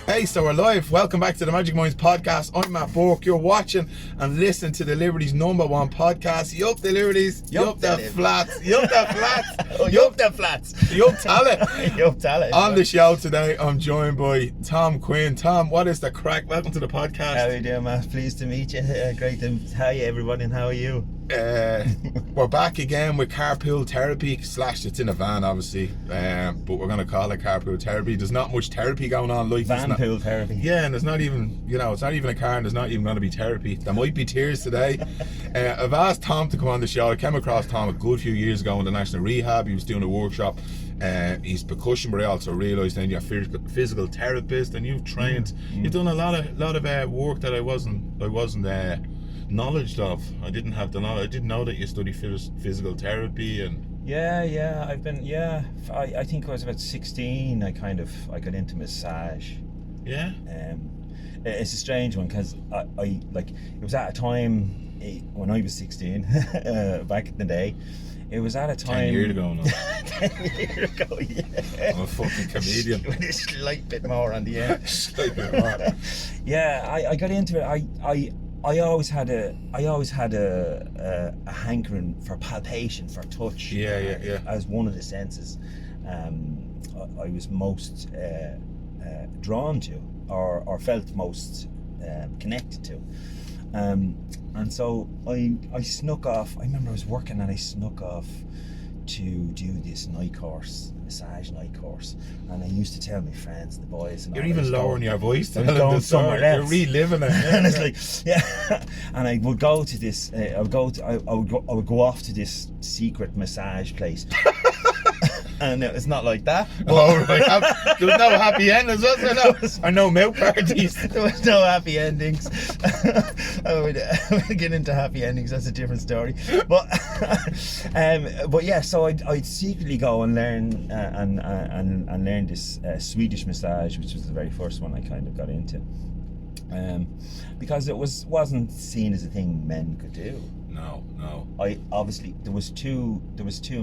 Hey, so we're live. Welcome back to the Magic Minds podcast. I'm Matt Burke. You're watching and listening to the Liberties #1 podcast. Yup the Liberties. Yup the flats. Yup the flats. Yup the flats. Yup talent. Yup talent. On the show today, I'm joined by Tom Quinn. Tom, what is the crack? Welcome to the podcast. How are you doing, Matt? Pleased to meet you. Great to tell you, everybody, and how are you? We're back again with carpool therapy / it's in a van, obviously, but we're going to call it carpool therapy. There's not much therapy going on. Like Van pool therapy. Yeah, and there's not even, it's not even a car, and there's not even going to be therapy. There might be tears today. I've asked Tom to come on the show. I came across Tom a good few years ago in the National Rehab. He was doing a workshop. He's percussion, but I also realised then you're a physical therapist, and you've trained. You've done a lot of work that I wasn't knowledge of. I didn't have the knowledge. I didn't know that you study physical therapy and. I've been. I think I was about 16. I got into massage. Yeah. It's a strange one because I it was at a time when I was 16 back in the day. It was at a time 10 years ago now. 10 years ago, yeah. I'm a fucking comedian. With a slight bit more on the end. Slight bit more. Yeah, I got into it. I always had a hankering for palpation, for touch. Yeah. As one of the senses, I was most drawn to, or felt most connected to. And so I snuck off. I remember I was working and I snuck off to do this massage night course, and I used to tell my friends and the boys, and you're even lowering your voice. I was going somewhere else. You're reliving it. And it's like, yeah. And I would go to this. I would go off to this secret massage place. And it's not like that. Oh, right. There was no happy endings, was there? Or no milk parties. There was no happy endings. I would get into happy endings. That's a different story. But yeah. So I'd secretly go and learn and learn this Swedish massage, which was the very first one I kind of got into. Because it wasn't seen as a thing men could do. No. There was two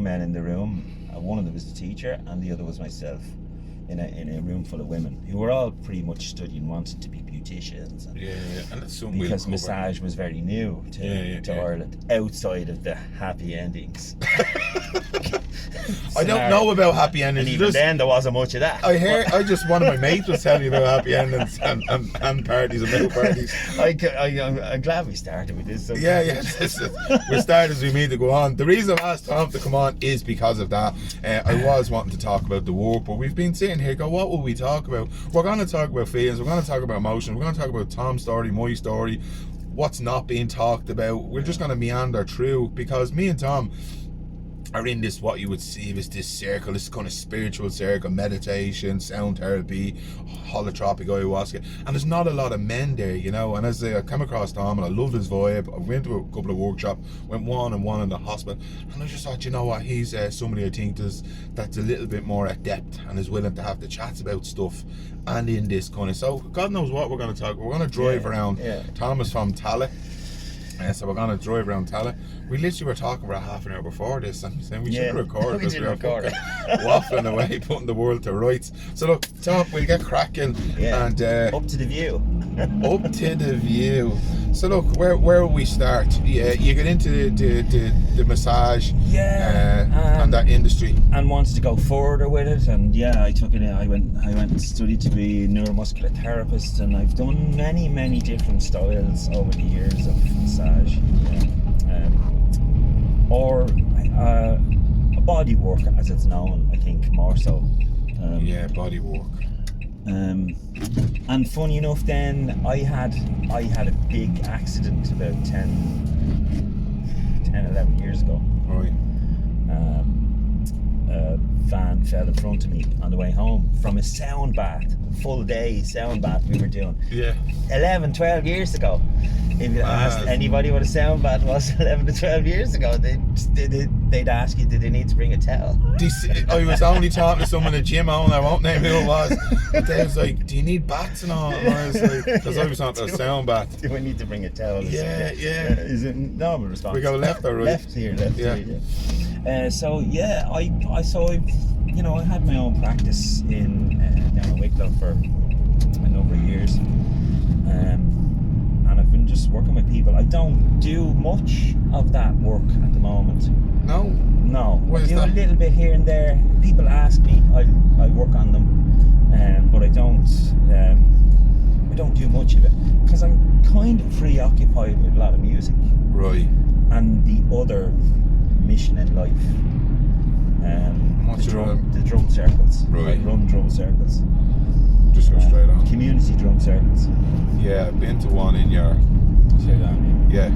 men in the room. One of them was the teacher, and the other was myself, in a room full of women who were all pretty much studying, wanting to be beauticians. And and that's something because massage was very new to Ireland, outside of the happy endings. I don't know about happy endings. And even then, there wasn't much of that. I just one of my mates was telling me about happy endings and parties and milk parties. I'm glad we started with this. Yeah. We start as we mean to go on. The reason I asked Tom to come on is because of that. I was wanting to talk about the work, but we've been sitting here go, what will we talk about? We're going to talk about feelings, we're going to talk about emotion, we're going to talk about Tom's story, my story, what's not being talked about. We're just going to meander through, because me and Tom are in this, what you would see as this circle, this kind of spiritual circle, meditation, sound therapy, holotropic ayahuasca, and there's not a lot of men there, and as I come across Tom, and I love his vibe. I went to a couple of workshops, went one in the hospital, and I just thought, you know what, he's somebody I think that's a little bit more adept and is willing to have the chats about stuff, and in this kind of, so God knows what we're going to talk. We're going to drive around. Tom is from Tala. So we're going to drive around Tala. We literally were talking for a half an hour before this, and saying we should record because we were waffling away, putting the world to rights. So look, Tom, we'll get cracking and up to the view. Up to the view. So look, where will we start? Yeah, you get into the massage, and that industry, and wanted to go further with it. And I took it. I went and studied to be a neuromuscular therapist, and I've done many different styles over the years of massage, or body work, as it's known. I think more so. Body work. And funny enough, then I had a big accident about 11 years ago. Right. A van fell in front of me on the way home from a sound bath, full day sound bath we were doing. 12 years ago. If you asked anybody what a sound bath was 11 to 12 years ago, they'd ask you, did they need to bring a towel? I was only talking to someone at gym owner, I won't name who it was, but they was like, do you need bats and all? And I was like, because I was on a sound bath. Do we need to bring a towel? Yeah. Is it normal response? We go left or right? Left here. So I had my own practice in down in Wicklow for a number of years. And I've been just working with people. I don't do much of that work at the moment. No. No, Why I is do that? a little bit here and there. People ask me, I work on them, but I don't do much of it because I'm kind of preoccupied with a lot of music Right. and the other mission in life. What's your The drum circles. Right. I run drum circles. Just go straight on. Community drum circles. Yeah, I've been to one in your. Straight on, Yeah.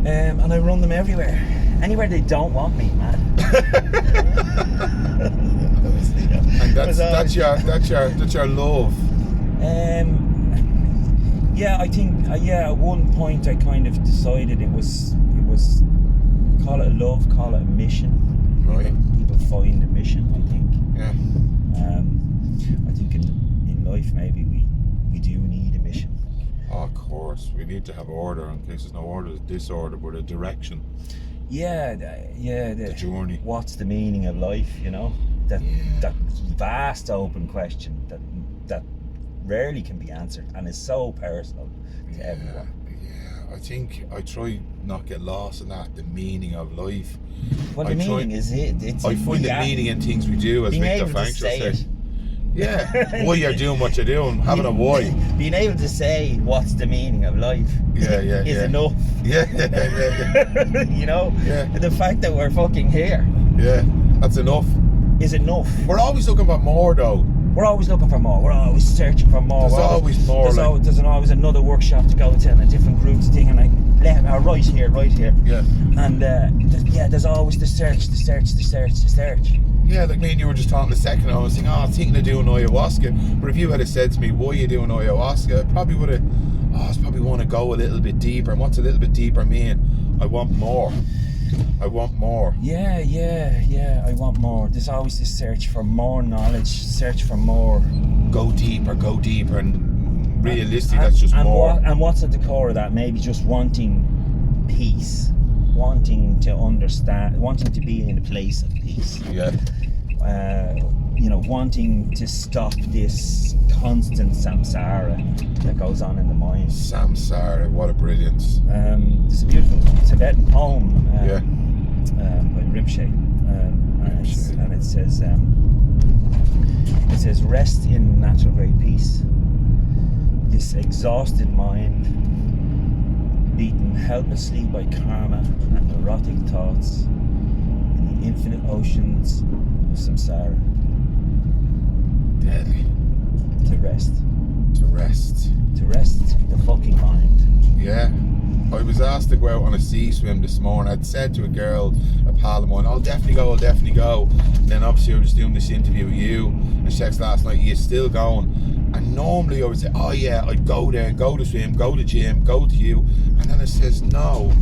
and I run them everywhere. Anywhere they don't want me, man. And that's your love. Yeah, I think at one point I kind of decided it was call it a love, call it a mission. Right. People find a mission, I think. Yeah. I think in life maybe we do need a mission. Oh, of course, we need to have order. In case there's no order, there's disorder, but a direction. Yeah, The journey. What's the meaning of life? You know, that vast open question that rarely can be answered and is so personal to everyone. Yeah, I think I try not get lost in that. The meaning of life. Well, the meaning is it's. I find the meaning in things we do, as being Victor able to Frankl say said. it. Yeah, why you're doing what you're doing, having a why. Being able to say what's the meaning of life is enough. Yeah. You know? Yeah. The fact that we're fucking here Yeah, that's enough. is enough. We're always looking for more, though. We're always looking for more. We're always searching for more. There's always more. There's always another workshop to go to and a different group's thing, and right here. Yeah. And there's always the search. Yeah, like me and you were just talking a second ago. I was thinking, I was thinking of doing ayahuasca. But if you had said to me, why are you doing ayahuasca? I probably would have, I probably want to go a little bit deeper. And what's a little bit deeper mean? I want more. Yeah, I want more. There's always this search for more knowledge, search for more. Go deeper. And realistically, that's just more. And what's at the core of that? Maybe just wanting peace. Wanting to understand, wanting to be in a place of peace. Yeah. Wanting to stop this constant samsara that goes on in the mind. Samsara, what a brilliance. There's a beautiful Tibetan poem by Rinpoche, and it says, rest in natural great peace. This exhausted mind, beaten helplessly by karma and neurotic thoughts in the infinite oceans of samsara. Deadly. To rest the fucking mind. Yeah. I was asked to go out on a sea swim this morning. I'd said to a girl, a pal of mine, I'll definitely go. And then obviously I was doing this interview with you, and she texted last night, you're still going. And normally I would say, oh yeah, I'd go there, go to swim, go to gym, go to you. And then it says, no,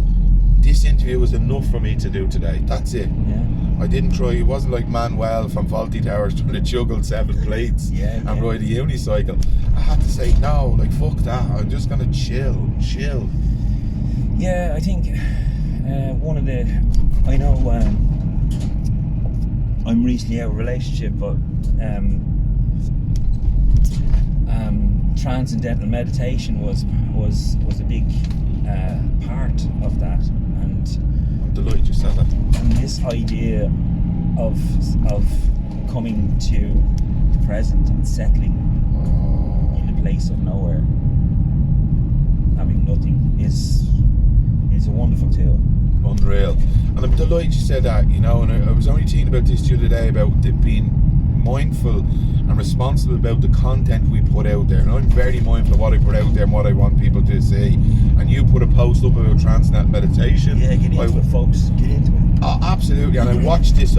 this interview was enough for me to do today. That's it. Yeah. I didn't try. It wasn't like Manuel from Faulty Towers trying to juggle 7 plates and ride a unicycle. I had to say, no, like fuck that. I'm just gonna chill. Yeah, I think I'm recently out of a relationship, but transcendental meditation was a big part of that, and I'm delighted you said that. And this idea of coming to the present and settling in a place of nowhere, having nothing, is a wonderful tool. Unreal. And I'm delighted you said that, and I was only thinking about this the other day, about being mindful and responsible about the content we put out there. And I'm very mindful of what I put out there and what I want people to see. And you put a post up about transcendental meditation. Yeah, get into it, folks. Get into it. Oh, absolutely. And I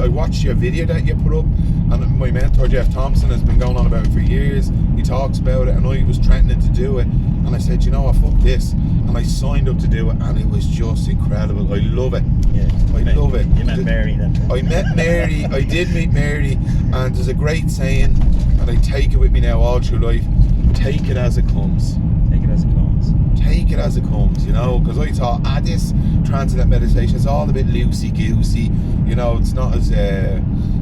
watched your video that you put up, and my mentor Jeff Thompson has been going on about it for years. He talks about it, and I was threatening to do it, and I said, you know what, fuck this, and I signed up to do it, and it was just incredible. I love it. Love it. You met Mary then? I met Mary. I did meet Mary, and there's a great saying, and I take it with me now all through life: take it as it comes. Take it as it comes. Take it as it comes, because I thought, this transcendental meditation is all a bit loosey-goosey, it's not as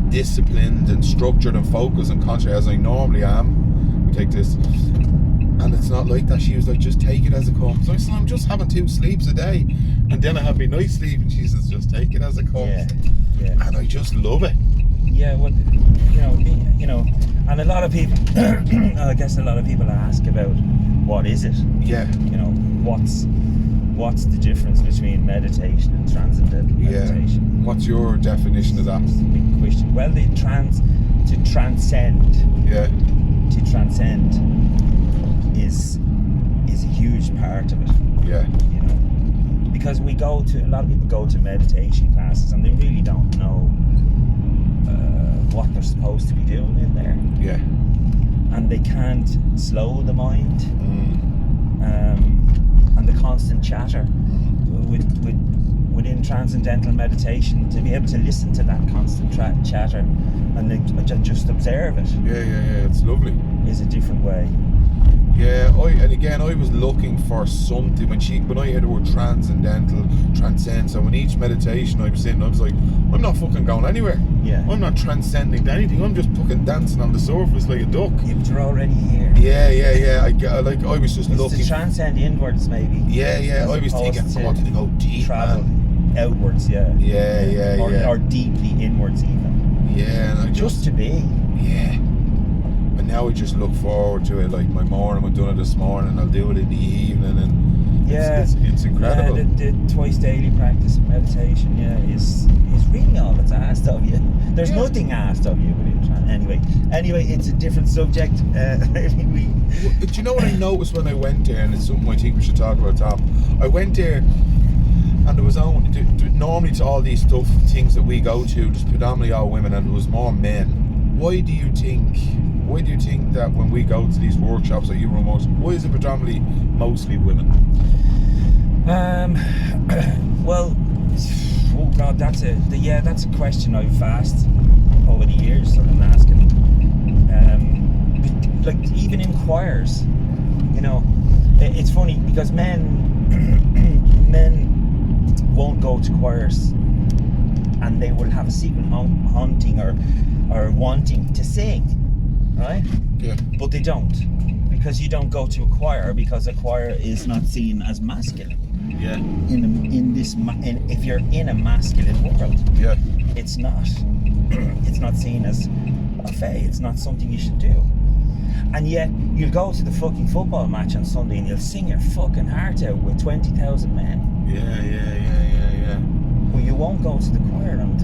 disciplined and structured and focused and conscious as I normally am. take this. And it's not like that. She was like, just take it as it comes. So I said, I'm just having 2 sleeps a day, and then I have my night sleep, and she says, just take it as it comes. Yeah. And I just love it. Yeah, well, and a lot of people, I guess a lot of people ask about what is it? Yeah. What's the difference between meditation and transcendental meditation? What's your definition of that? It's a big question. Well, to transcend. Yeah. To transcend is a huge part of it. Yeah. Because a lot of people go to meditation classes and they really don't know what they're supposed to be doing in there. Yeah. And they can't slow the mind. And the constant chatter within transcendental meditation, to be able to listen to that constant chatter and just observe it. Yeah. It's lovely. Is a different way. Yeah, I was looking for something when I heard the word transcendental, transcend. So in each meditation I was sitting, I was like, I'm not fucking going anywhere. Yeah. I'm not transcending to anything. I'm just fucking dancing on the surface like a duck. Yeah, but you're already here. Yeah. I was just looking. To transcend inwards, maybe. Yeah. I was thinking, I wanted to go deep, travel outwards. Yeah. Or deeply inwards, even. Yeah, and just to be. Yeah. And now I just look forward to it. Like my morning, I've done it this morning. I'll do it in the evening, and it's incredible. Yeah, the twice daily practice of meditation, is really all that's asked of you. There's nothing asked of you anyway. It's a different subject. Do you know what I noticed when I went there? And it's something I think we should talk about, Tom. I went there, and there was normally to all these things that we go to, there's predominantly all women, and there was more men. Why do you think that when we go to these workshops that you were why is it predominantly mostly women? Well, oh God, that's a question I've asked over the years. I've been asking, like even in choirs, it's funny because men won't go to choirs, and they will have a secret hunting or wanting to sing, right? Yeah. But they don't, because you don't go to a choir, because a choir is not seen as masculine. Yeah. If you're in a masculine world, yeah, it's not seen as a fey. It's not something you should do. And yet you'll go to the fucking football match on Sunday and you'll sing your fucking heart out with 20,000 men. Yeah. But you won't go to the choir on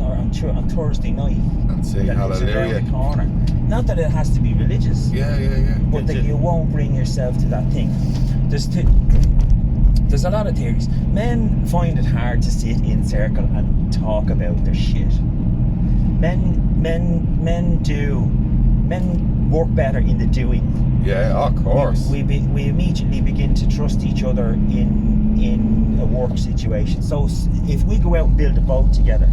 Thursday night and sing hallelujah around the corner. Not that it has to be religious. Yeah. But that you won't bring yourself to that thing. There's a lot of theories. Men find it hard to sit in circle and talk about their shit. Men work better in the doing. Yeah, of course. We immediately begin to trust each other in a work situation. So if we go out and build a boat together,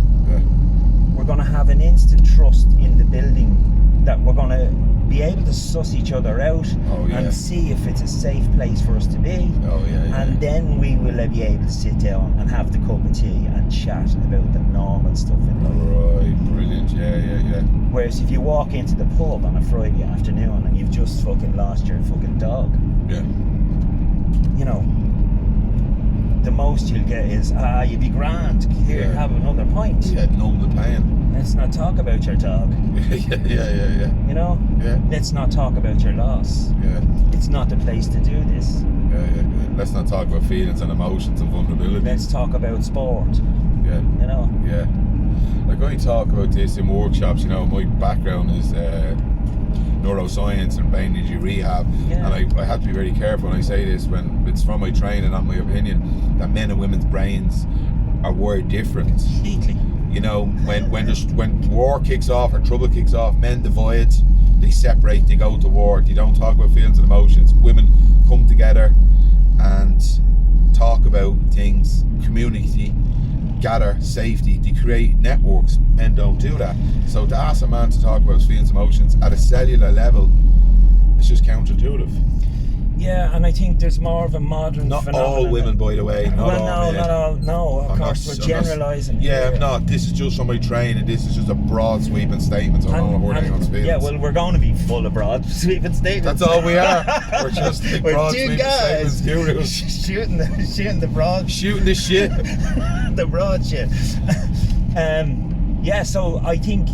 we're going to have an instant trust in the building that we're going to be able to suss each other out and see if it's a safe place for us to be. And then we will be able to sit down and have the cup of tea and chat about the normal stuff in life. Right, brilliant. Yeah. Whereas if you walk into the pub on a Friday afternoon and you've just fucking lost your fucking dog, the most you'll get is, you'll be grand, here, have another pint. Yeah, numb the pain. Let's not talk about your dog. Yeah. Let's not talk about your loss. Yeah. It's not the place to do this. Yeah. Let's not talk about feelings and emotions and vulnerability. Let's talk about sport. Yeah. Yeah. Like I talk about this in workshops, my background is neuroscience and brain injury rehab, and I have to be very careful when I say this, when it's from my training, not my opinion, that men and women's brains are wired different. Completely. When war kicks off or trouble kicks off, men divide, they separate, they go to war, they don't talk about feelings and emotions. Women come together and talk about things, community, gather, safety, they create networks. Men don't do that. So to ask a man to talk about his feelings and emotions at a cellular level, it's just counterintuitive. Yeah, and I think there's more of a modern Not phenomenon. all women, by the way. Not Well, all no, men. not all. No, of I'm course, not- we're I'm not- generalising. Yeah, here. I'm not. This is just from my training. This is just a broad sweeping statement. So I don't want to hurt anyone's feelings. yeah, well, we're going to be full of broad sweeping statements. That's all we are. We're just like We're broad two sweeping guys statements gurus. shooting the broad, Shooting the shit. the broad shit. Yeah, so I think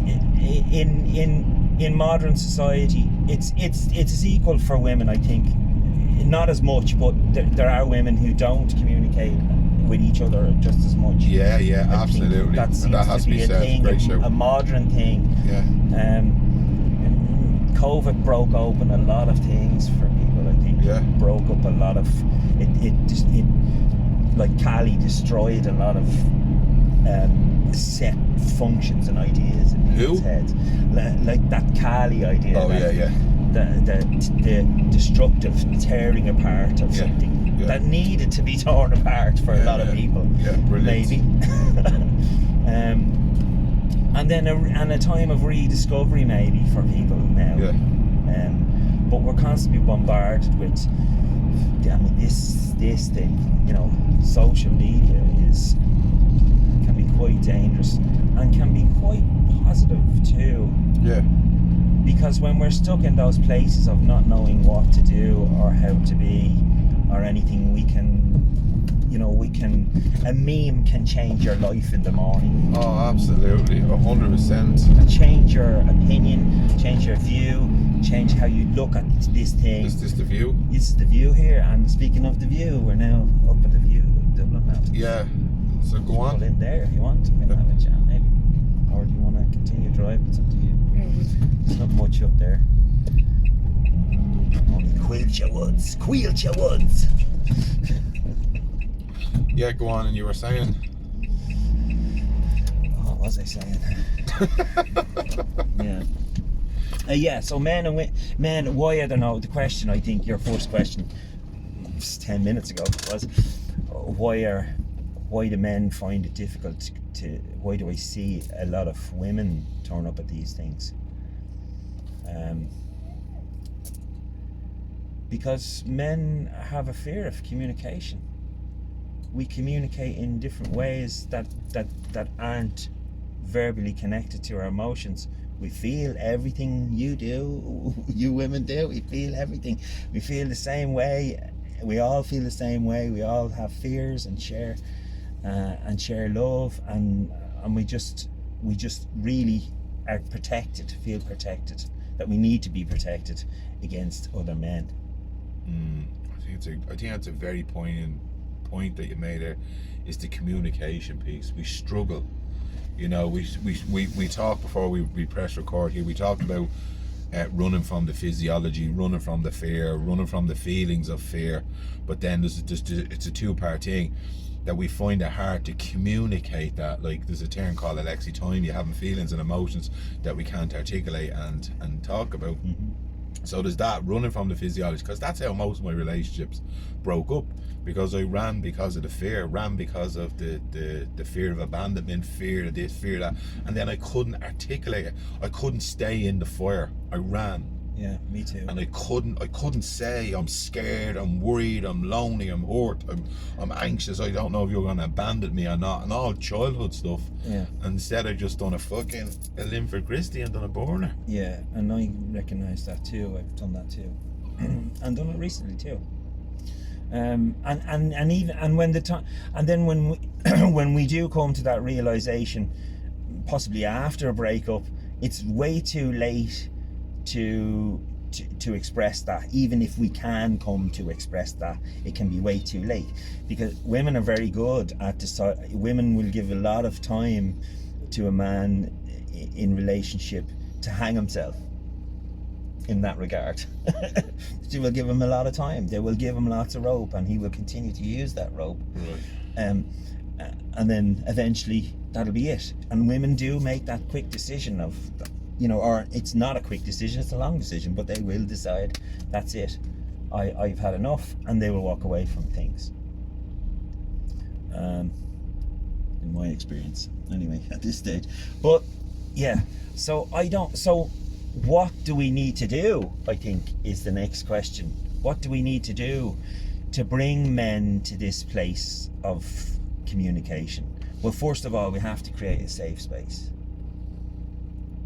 in modern society, it's as equal for women. I think not as much, but there are women who don't communicate with each other just as much. Yeah, I think absolutely. That And seems that has to be a said. thing, Great show. a modern thing. Yeah. COVID broke open a lot of things for people. I think Yeah. broke up a lot of it like Cali destroyed a lot of set functions and ideas in people's Who? heads. Like that Cali idea. Oh that, yeah. the destructive tearing apart of Yeah, something yeah. that needed to be torn apart for a lot of people. Yeah, brilliant. Maybe. And then a time of rediscovery maybe for people now. Yeah. But we're constantly bombarded with, I mean, this thing, you know, social media can be quite dangerous and can be quite positive too. Yeah. Because when we're stuck in those places of not knowing what to do or how to be or anything, a meme can change your life in the morning. Oh, absolutely. 100%. And change your opinion, change your view, change how you look at this thing. Is this the view? This is the view here, and speaking of the view, we're now up at the view of Dublin Mountains. Yeah. So go Pull on. in there if you want. We'll have a chat maybe. Or do you want to continue driving? It's up to you. There's not much up there. Only Quilcha Woods. Yeah, go on. And you were saying. What was I saying? Yeah. So men and men, why I don't know. The question, I think your first question, 10 minutes ago, was why do men find it difficult to? Why do I see a lot of women turn up at these things? Because men have a fear of communication. We communicate in different ways that aren't verbally connected to our emotions. We feel everything you do, you women do. We feel everything. We feel the same way. We all feel the same way. We all have fears and share love, and we just really are protected. Feel protected. That we need to be protected against other men. I think that's a very poignant point that you made there, is the communication piece. We struggle, you know. We talked before we press record here. We talked about running from the physiology, running from the fear, running from the feelings of fear. But then it's a two-part thing that we find it hard to communicate that. Like, there's a term called alexithymia, having feelings and emotions that we can't articulate and talk about. Mm-hmm. So there's that, running from the physiology, because that's how most of my relationships broke up, because I ran because of the fear, ran because of the fear of abandonment, fear of this, fear of that, and then I couldn't articulate it. I couldn't stay in the fire. I ran. Yeah, me too. And I couldn't say I'm scared, I'm worried, I'm lonely, I'm hurt, I'm anxious, I don't know if you're gonna abandon me or not, and all childhood stuff. Yeah. And instead I just done a Linford Christie and done a burner. Yeah, and I recognise that too. I've done that too, and done it recently too. And when the time, and then when we when we do come to that realization, possibly after a breakup, it's way too late to express that. Even if we can come to express that, it can be way too late, because women are very good at women will give a lot of time to a man in relationship to hang himself in that regard. She will give him a lot of time. They will give him lots of rope, and he will continue to use that rope. Right. And then eventually that'll be it. And women do make that quick decision of, you know, or it's not a quick decision, it's a long decision, but they will decide, that's it, I've had enough, and they will walk away from things. In my experience, anyway, at this stage. But yeah, so what do we need to do, I think, is the next question. What do we need to do to bring men to this place of communication? Well, first of all, we have to create a safe space.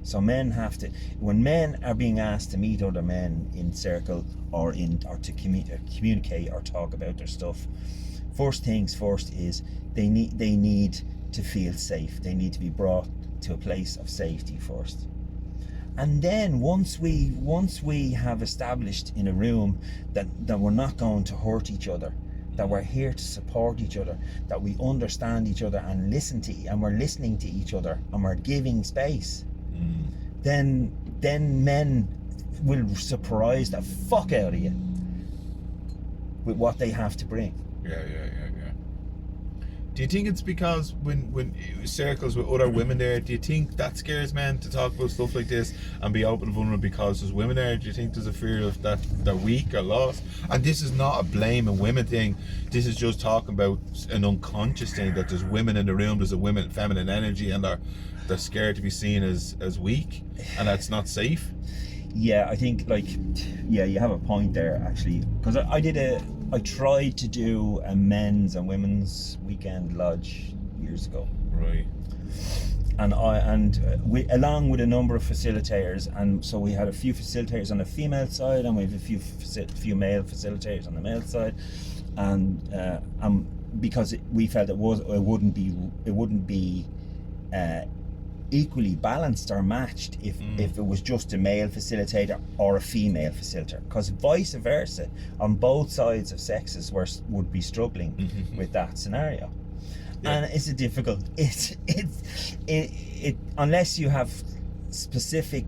So men have to, when men are being asked to meet other men in circle or to communicate or talk about their stuff, first things first is they need to feel safe. They need to be brought to a place of safety first. And then once we have established in a room that we're not going to hurt each other, that we're here to support each other, that we understand each other and we're listening to each other and we're giving space, then men will surprise the fuck out of you with what they have to bring. Yeah. Do you think it's because when circles with other women there, do you think that scares men to talk about stuff like this and be open and vulnerable because there's women there? Do you think there's a fear of that they're weak or lost? And this is not a blame and women thing. This is just talking about an unconscious thing, that there's women in the room, there's a women, feminine energy, and they're scared to be seen as weak, and that's not safe. Yeah, I think you have a point there, actually, because I tried to do a men's and women's weekend lodge years ago. Right. And we, along with a number of facilitators, and so we had a few facilitators on the female side, and we have a few male facilitators on the male side, and because we felt it wouldn't be equally balanced or matched if it was just a male facilitator or a female facilitator, because vice versa on both sides of sexes would be struggling with that scenario. And it's a difficult it unless you have specific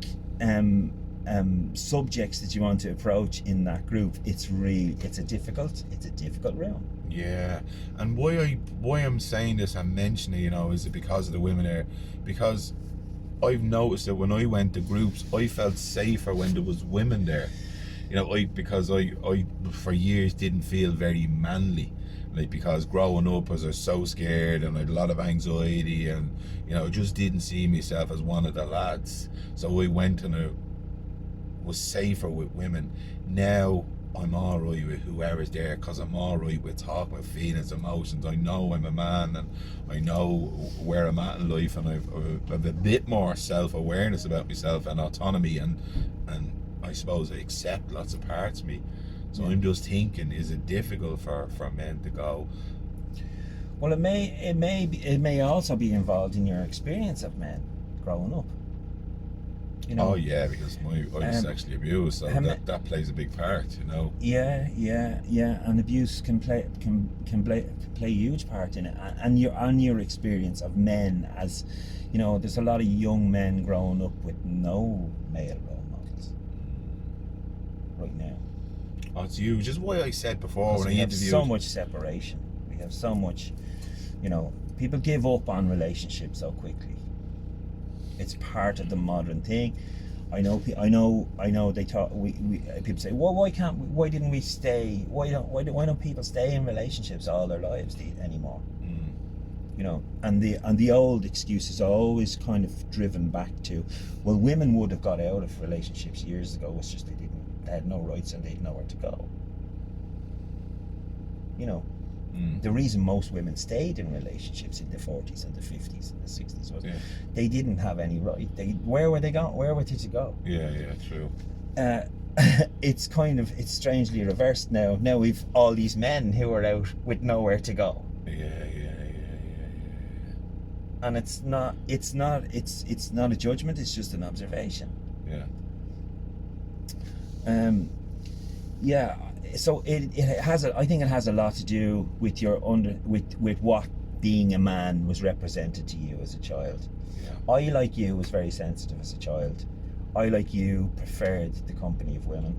subjects that you want to approach in that group. It's a difficult realm. Yeah, and why I'm saying this and mentioning it, is it because of the women there? Because I've noticed that when I went to groups, I felt safer when there was women there. Because I for years didn't feel very manly, because growing up I was so scared and I had a lot of anxiety, and I just didn't see myself as one of the lads. So I went and I was safer with women. Now I'm alright with whoever's there, because I'm alright with talking with feelings, emotions. I know I'm a man and I know where I'm at in life, and I've a bit more self-awareness about myself and autonomy, and I suppose I accept lots of parts of me. So I'm just thinking, is it difficult for men to go? Well, it may also be involved in your experience of men growing up. Oh yeah, because I was sexually abused, so that plays a big part, Yeah, and abuse can play a huge part in it, and your experience of men, as there's a lot of young men growing up with no male role models right now. Oh, it's huge. Just why I said before when I interviewed. We have so much separation. We have so much, people give up on relationships so quickly. It's part of the modern thing. I know. They thought people say, well, why didn't we stay? Why don't people stay in relationships all their lives anymore? And the old excuse is always kind of driven back to, well, women would have got out of relationships years ago. It's just they had no rights and they had nowhere to go. The reason most women stayed in relationships in the 40s and the 50s and the 60s was they didn't have any right. Where were they going? Where were they to go? Yeah, true. It's strangely reversed now. Now we've all these men who are out with nowhere to go. Yeah. And it's not a judgment. It's just an observation. Yeah. So I think it has a lot to do with with what being a man was represented to you as a child. Yeah. I, like you, was very sensitive as a child. I, like you, preferred the company of women.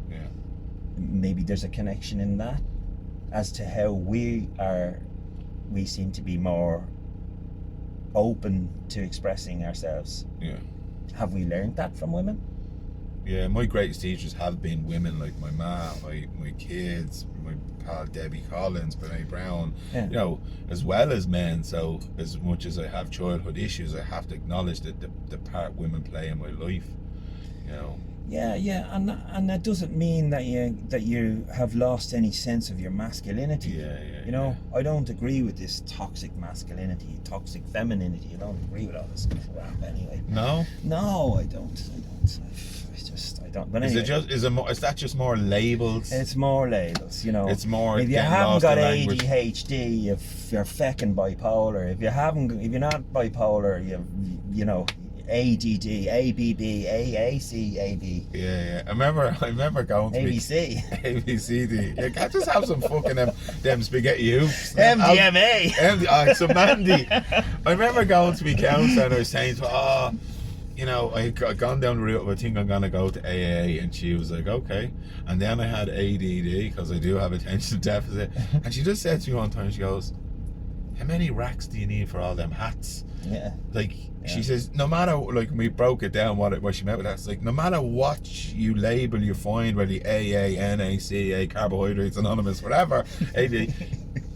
Yeah. Maybe there's a connection in that as to how we seem to be more open to expressing ourselves. Yeah. Have we learned that from women? Yeah, my greatest teachers have been women, like my mom, my kids, my pal Debbie Collins, Brene Brown, as well as men. So as much as I have childhood issues, I have to acknowledge that the part women play in my life. you know. Yeah, and that doesn't mean that you have lost any sense of your masculinity. You know, I don't agree with this toxic masculinity, toxic femininity. I don't agree with all this crap anyway. No, I don't. I don't. But anyway, is that just more labels? It's more labels, you know. It's more. If you getting haven't lost got in language. ADHD, if you're feckin' bipolar. If you're not bipolar, you know. ADD, ABB, AAC, AB. Yeah. I remember going to ABC. ABCD. You can't just have some fucking them spaghetti hoops. MDMA. So Mandy. I remember going to my counselor and I was saying to her, you know, I got gone down the route of I think I'm gonna go to AA, and she was like, okay. And then I had ADD because I do have attention deficit, and she just said to me one time, she goes, how many racks do you need for all them hats? Yeah. Like, she says, no matter, like, we broke it down what she meant with that. It's like, no matter what you label you find, whether AA, NACA, Carbohydrates Anonymous, whatever, AD,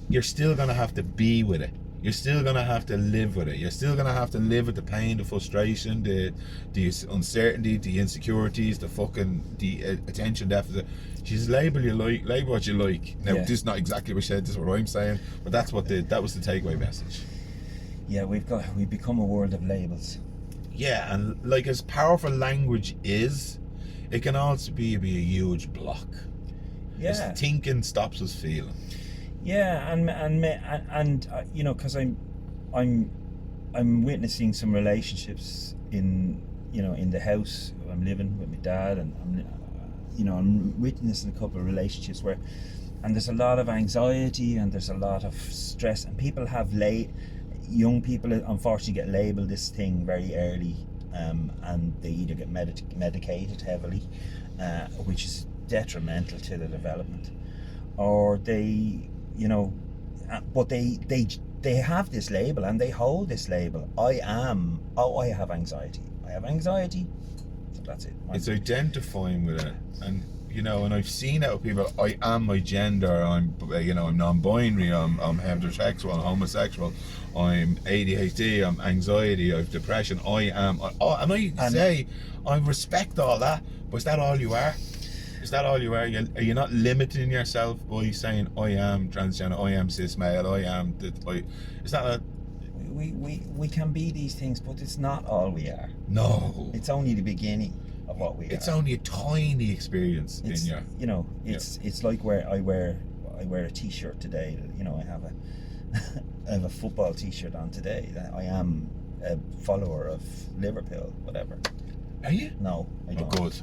you're still going to have to be with it. You're still going to have to live with it. You're still going to have to live with the pain, the frustration, the uncertainty, the insecurities, the attention deficit. She's label what you like. Now, this is not exactly what she said, this is what I'm saying, but that was the takeaway message. Yeah, we've become a world of labels. Yeah, and like as powerful language is, it can also be a huge block. Yeah. It's thinking stops us feeling. Yeah, and you know, because I'm witnessing some relationships in the house I'm living with my dad, and I'm witnessing a couple of relationships and there's a lot of anxiety and there's a lot of stress, and people have young people unfortunately get labeled this thing very early, and they either get medicated heavily, which is detrimental to their development, or they, but they have this label and they hold this label. I have anxiety, so that's it. It's identifying with it, and and I've seen it with people. I am my gender. I'm non-binary. I'm heterosexual. I'm homosexual. I'm ADHD. I'm anxiety. I have depression. I respect all that. But is that all you are? Is that all you are? Are you not limiting yourself by saying I am transgender? I am cis male. I am. Is that a? We can be these things, but it's not all we are. No. It's only the beginning of what we are. It's only a tiny experience in you. It's like where I wear a t-shirt today. I have a football t-shirt on today. I am a follower of Liverpool, whatever. Are you? No, I don't. Oh, good.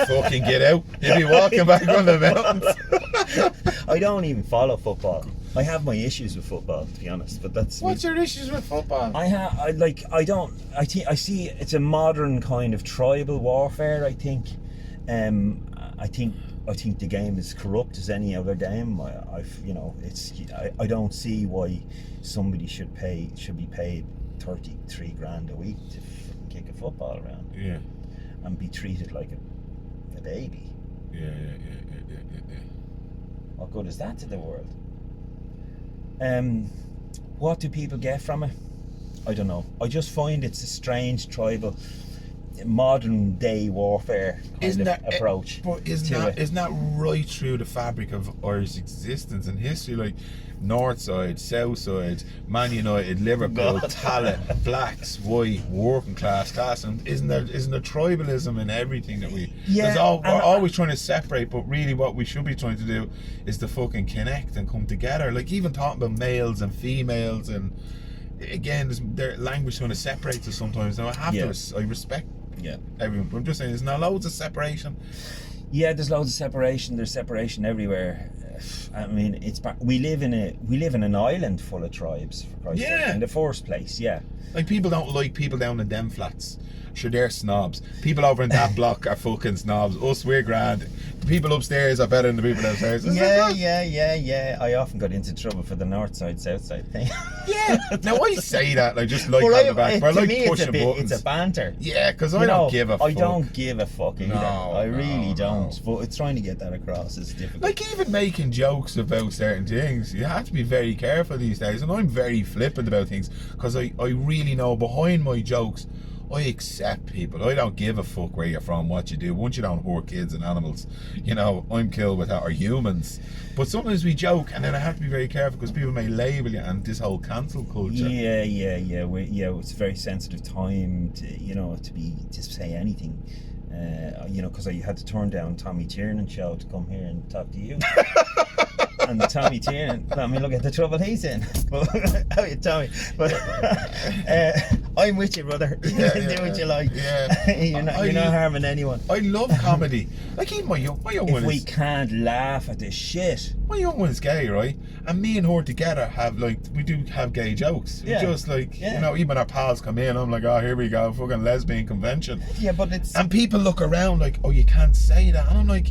Fucking get out. You'll be walking back on the mountains. I don't even follow football. I have my issues with football, to be honest, but that's... What's your issues with football? I see it's a modern kind of tribal warfare, I think. I think the game is corrupt as any other game. I don't see why somebody should be paid 33 grand a week to kick a football around. Yeah. And be treated like a baby. Yeah. What good is that to the world? What do people get from it? I don't know. I just find it's a strange tribal, modern day warfare kind of approach. But isn't that right through the fabric of Irish existence and history? Like North Side, South Side, Man United, Liverpool, Tallaght, blacks, white, working class, and isn't there tribalism in everything that we? Yeah, we're always trying to separate, but really what we should be trying to do is to fucking connect and come together. Like even talking about males and females, and again, their language kind of separates us sometimes. Now I respect. Yeah. Everyone. I'm just saying, there's now loads of separation. Yeah, there's loads of separation. There's separation everywhere. I mean, we live in an island full of tribes, for Christ's sake, in the first place. Yeah. Like people don't like people down in them flats. Sure, they're snobs. People over in that block are fucking snobs. Us, we're grand. The people upstairs are better than the people downstairs. Yeah. I often got into trouble for the north side, south side thing. Yeah. Now I say that on the back. But I like pushing buttons. It's a banter. Yeah, because I don't give a fuck. I don't give a fuck either. No, I really don't. But it's trying to get that across is difficult. Like even making jokes about certain things, you have to be very careful these days. And I'm very flippant about things because I really know behind my jokes, I accept people. I don't give a fuck where you're from, what you do. Once you don't hurt kids and animals, you know, I'm cool with that, or humans. But sometimes we joke, and then I have to be very careful because people may label you, and this whole cancel culture. Yeah. It's a very sensitive time to say anything. Because I had to turn down Tommy Tiernan's show to come here and talk to you. And Tommy Tiernan, I mean, look at the trouble he's in. How you, Tommy? But I'm with you, brother. Do what you like. Yeah. you're not harming anyone. I love comedy. Like even my young If one we is, can't laugh at this shit. my young one is gay, right? And me and her together we do have gay jokes. Yeah. Just like, even our pals come in, I'm like, oh, here we go, fucking lesbian convention. Yeah, but it's... And people look around like, oh, you can't say that. And I'm like,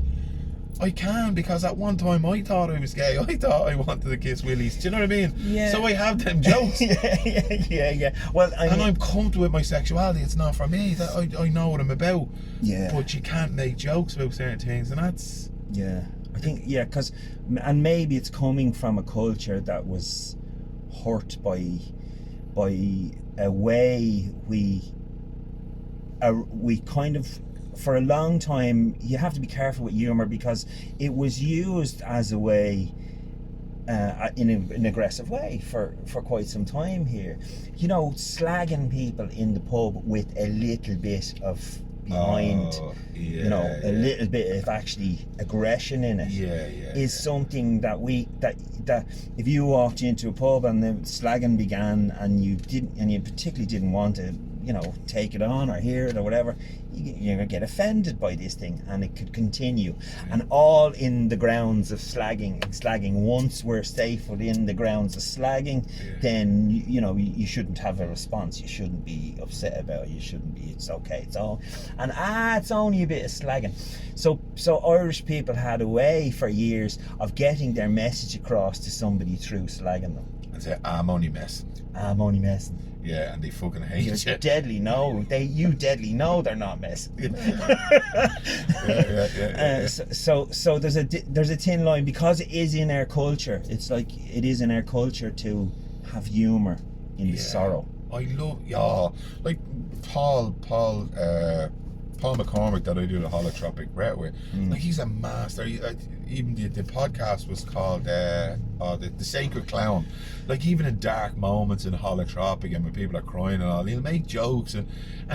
I can, because at one time I thought I was gay. I thought I wanted to kiss willies. Do you know what I mean? Yeah. So I have them jokes. yeah. Well, I'm comfortable with my sexuality. It's not for me. That I know what I'm about. Yeah. But you can't make jokes about certain things, and that's... Yeah. I think, and maybe it's coming from a culture that was hurt by a way we kind of... For a long time, you have to be careful with humour, because it was used as a way, in an aggressive way for quite some time here. You know, slagging people in the pub with a little bit of behind, a little bit of actually aggression in it, is something that that if you walked into a pub and the slagging began and you particularly didn't want to, take it on or hear it or whatever, you're going to get offended by this thing, and it could continue. And all in the grounds of slagging. Once we're safe within the grounds of slagging, then, you shouldn't have a response. You shouldn't be upset about it. You shouldn't be, it's okay, it's all. And it's only a bit of slagging. So Irish people had a way for years of getting their message across to somebody through slagging them. And say, I'm only messing. I'm only messing. Yeah, and they fucking hate you. You deadly know they're not messing. So there's a thin line, because it is in our culture. It's like it is in our culture to have humour in the sorrow. I love, like Paul McCormick that I do the holotropic breath with. Like, he's a master. Even the podcast was called the Sacred Clown. Like, even in dark moments in holotropic and when people are crying and all, he'll make jokes, and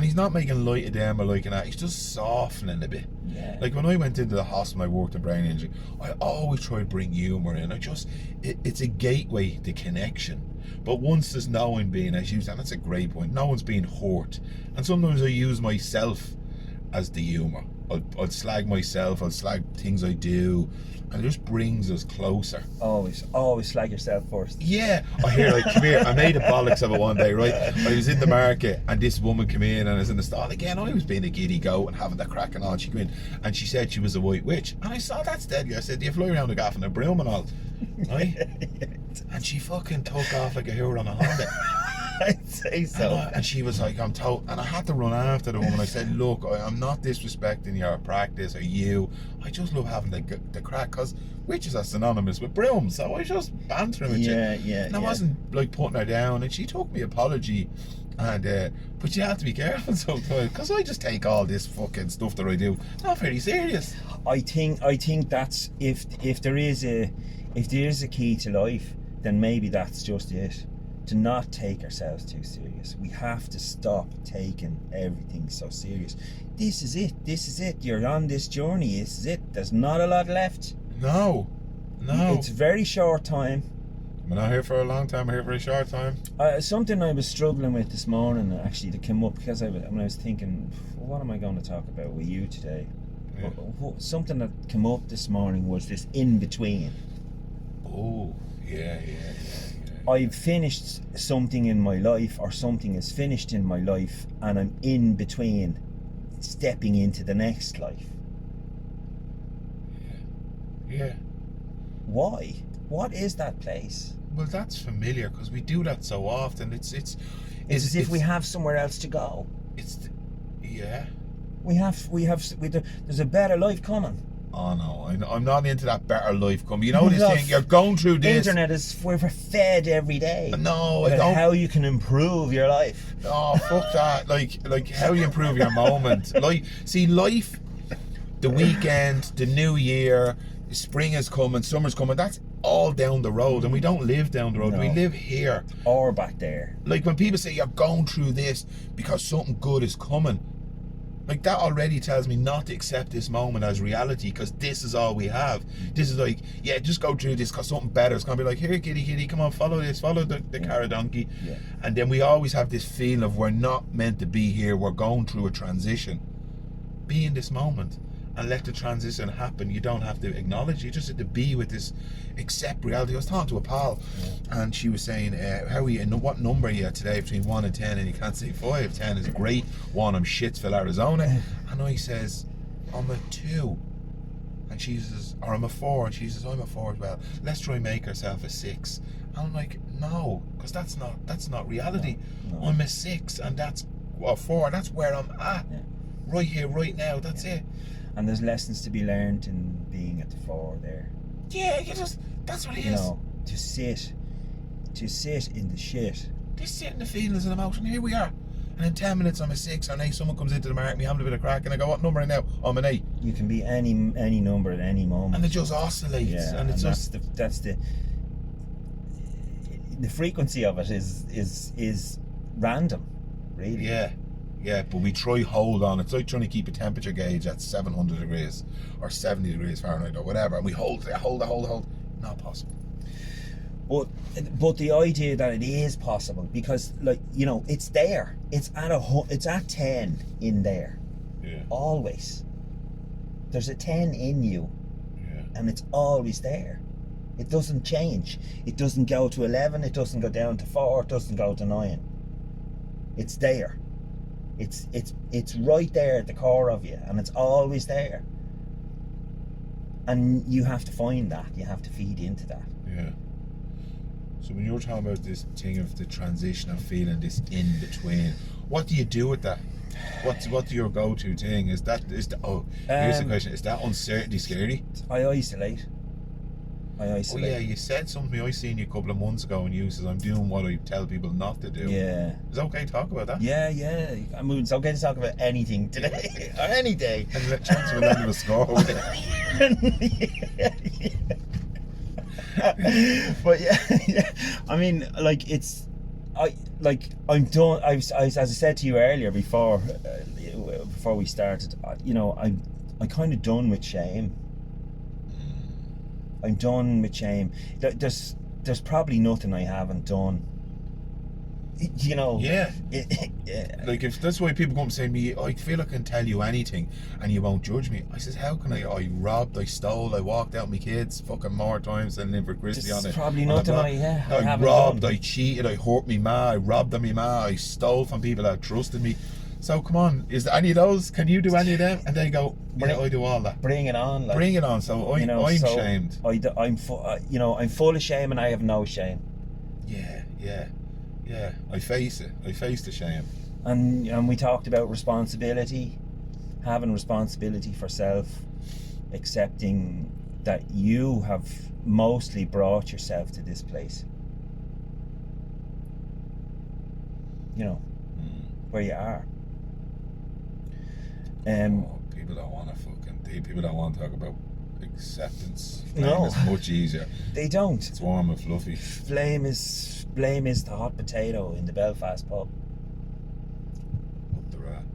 he's not making light of them or like that. He's just softening a bit. Yeah. Like when I went into the hospital, I worked in brain injury. I always try to bring humour in. It's a gateway to connection. But once there's no one being, as you said, that's a great point. No one's being hurt, and sometimes I use myself as the humour. I'll slag myself, I'll slag things I do, and it just brings us closer. Always slag yourself first. Yeah, I hear, like, come here, I made a bollocks of it one day, right? I was in the market and this woman came in and I was in the stall again. I was being a giddy goat and having the crack and all. She came in and she said she was a white witch, and I saw that's deadly. I said, do you fly around the gaff in a broom and all? Right? And she fucking took off like a hero on a Honda. I'd say so. And she was like, and I had to run after the woman. I said, look, I'm not disrespecting your practice or you. I just love having the crack, because witches are synonymous with brooms. So I was just bantering with you. And I wasn't like putting her down. And she took me apology. And but you have to be careful sometimes, because I just take all this fucking stuff that I do not very serious. I think that's if there is a key to life, then maybe that's just it. To not take ourselves too serious. We have to stop taking everything so serious. This is it. You're on this journey. This is it. There's not a lot left. No. It's a very short time. I'm not here for a long time. I'm here for a short time. Something I was struggling with this morning, actually, that came up, because when I was thinking, what am I going to talk about with you today? Yeah. Something that came up this morning was this in between. Oh, yeah. I've finished something in my life, or something is finished in my life, and I'm in between stepping into the next life. Yeah. Why? What is that place? Well, that's familiar, because we do that so often. It's as if we have somewhere else to go. Yeah. There's a better life coming. Oh no, I'm not into that better life coming. You know this Love. thing, you're going through this. Internet is we're fed every day. No, I about don't. how you can improve your life. Oh, fuck that. Like how you improve your moment. Like, see, life, the weekend, the new year, spring is coming, summer's coming, that's all down the road, and we don't live down the road. No. We live here. Or back there. Like, when people say you're going through this because something good is coming, like, that already tells me not to accept this moment as reality, because this is all we have. This is like, yeah, just go through this because something better is going to be like, here, kitty, come on, follow this, follow the carrot donkey. Yeah. And then we always have this feeling of we're not meant to be here, we're going through a transition. Be in this moment and let the transition happen. You don't have to acknowledge, you just have to be with this, accept reality. I was talking to a pal, and she was saying, how are you, what number are you at today between 1 and 10? And you can't say 5. 10 is great. 1, I'm Shitsville, Arizona. And I says, I'm a 2. And she says, or I'm a 4. And she says, I'm a 4 as well. Let's try and make ourselves a 6. And I'm like, no, because that's not reality. No. I'm a 6, and that's a 4. That's where I'm at. Yeah. Right here, right now. That's it. And there's lessons to be learned in being at the 4 there. Yeah, that's what it is. You know, to sit in the shit. Just sit in the feelings and emotion. Here we are. And in 10 minutes I'm a 6, and 8, someone comes into the market, me having a bit of crack, and I go, what number are you now? I'm an 8. You can be any number at any moment. And it just oscillates. Yeah, and it's that's just the frequency of it is random, really. Yeah, but we try hold on. It's like trying to keep a temperature gauge at 700 degrees or 70 degrees Fahrenheit or whatever, and we hold. Not possible. But the idea that it is possible, because, like, you know, it's there. It's at 10 in there. Yeah. Always. There's a 10 in you, Yeah. and it's always there. It doesn't change. It doesn't go to 11. It doesn't go down to 4. It doesn't go to 9. It's there. It's right there at the core of you, and it's always there. And you have to find that. You have to feed into that. Yeah. So when you're talking about this thing of the transition of feeling this in between, what do you do with that? What's your go-to thing? Here's the question: is that uncertainty scary? I isolate. Oh yeah, you said something. I seen you a couple of months ago, and you says, "I'm doing what I tell people not to do." Yeah. Is it okay to talk about that? Yeah. I mean, it's okay to talk about anything today, or any day. And let chance of a score. But yeah. I mean, like, I'm done. As I said to you earlier before we started, you know, I'm kind of done with shame. I'm done with shame. There's probably nothing I haven't done. You know. Yeah. Yeah. Like, if that's why people come and say to me, I feel I can tell you anything and you won't judge me. I says, how can I? I robbed, I stole, I walked out with my kids fucking more times than Liver Christie on it. There's probably nothing I haven't robbed, done. I cheated, I hurt me ma, I robbed on me ma, I stole from people that trusted me. So come on, is there any of those? Can you do any of them? And they go, yeah, I do all that. Bring it on. Like, bring it on. So I'm shamed. I'm full of shame, and I have no shame. Yeah. I face it. I face the shame. And we talked about responsibility, having responsibility for self, accepting that you have mostly brought yourself to this place. You know, where you are. People don't want to people don't want to talk about acceptance. No. It's much easier. They don't. It's warm and fluffy. Blame is the hot potato in the Belfast pub. Up the rat.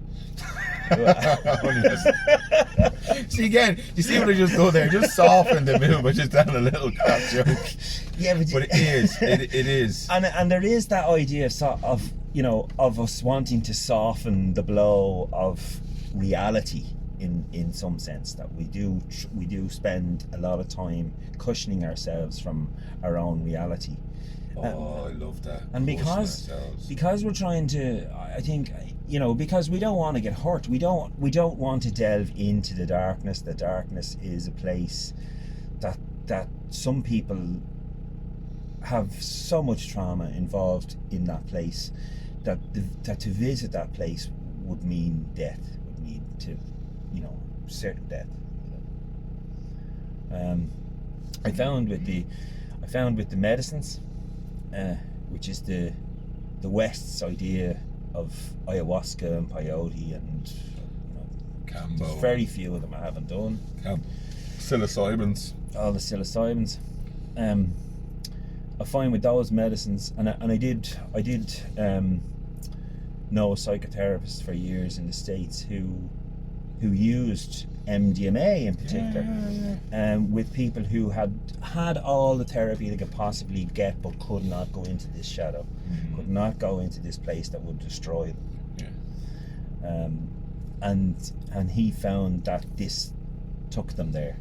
See again, you see what I just done there? Just soften the mood by just telling a little crap joke. Yeah, but it is. And there is that idea of you know, of us wanting to soften the blow of reality in some sense, that we do spend a lot of time cushioning ourselves from our own reality. I love that. And because we're trying to, I think, you know, because we don't want to get hurt, we don't want to delve into the darkness. The darkness is a place that some people have so much trauma involved in that place that to visit that place would mean death, would mean to, you know, certain death. You know. I found with the medicines, which is the West's idea of ayahuasca and peyote, and Cambo. there's very few of them I haven't done. Psilocybins. All the psilocybins. I find with those medicines, and I did know a psychotherapist for years in the States who used MDMA in particular, with people who had all the therapy they could possibly get, but could not go into this shadow, could not go into this place that would destroy them. And he found that this took them there,